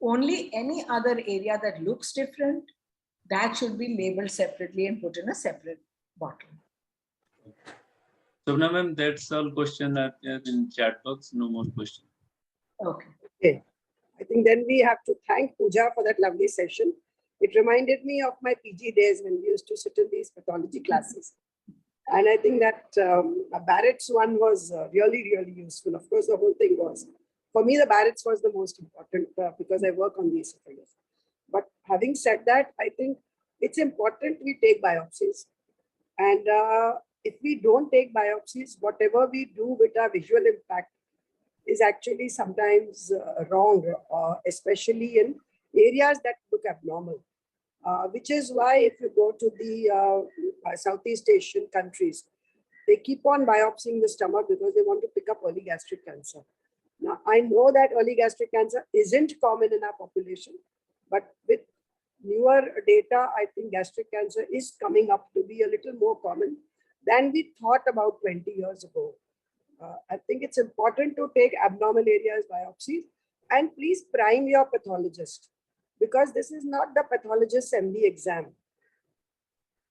S2: Only any other area that looks different, that should be labeled separately and put in a separate bottle.
S3: So, ma'am, that's all question are there in chat box. No more question.
S2: Okay.
S4: Okay. I think then we have to thank Pooja for that lovely session. It reminded me of my PG days when we used to sit in these pathology classes. And I think that Barrett's one was really, really useful. Of course, the whole thing was. For me, the Barrett's was the most important because I work on these esophagus. But having said that, I think it's important we take biopsies. And if we don't take biopsies, whatever we do with our visual impact is actually sometimes wrong, especially in areas that look abnormal. Which is why if you go to the Southeast Asian countries, they keep on biopsying the stomach because they want to pick up early gastric cancer. Now, I know that early gastric cancer isn't common in our population, but with newer data, I think gastric cancer is coming up to be a little more common than we thought about 20 years ago. I think it's important to take abnormal areas biopsies, and please prime your pathologist, because this is not the pathologist's MD exam.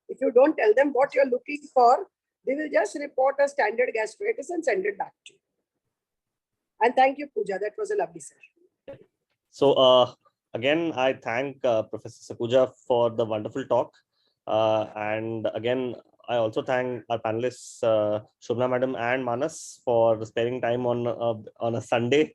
S4: If you don't tell them what you're looking for, they will just report a standard gastritis and send it back to you. And thank you, Pooja. That was a lovely session.
S1: So again, I thank Professor Sakuja for the wonderful talk. And again, I also thank our panelists, Shobna Madam and Manas, for sparing time on a Sunday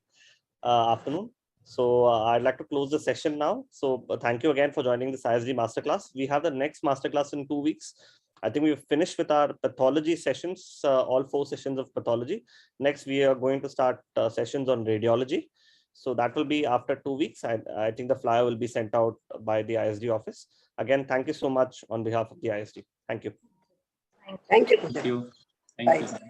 S1: afternoon. So I'd like to close the session now. So thank you again for joining this ISD masterclass. We have the next masterclass in 2 weeks. I think we've finished with our pathology sessions, all 4 sessions of pathology. Next, we are going to start sessions on radiology. So that will be after 2 weeks. I think the flyer will be sent out by the ISD office. Again, thank you so much on behalf of the ISD. Thank you.
S4: Thank you.
S3: Thank you. Thank
S4: Bye.
S3: you.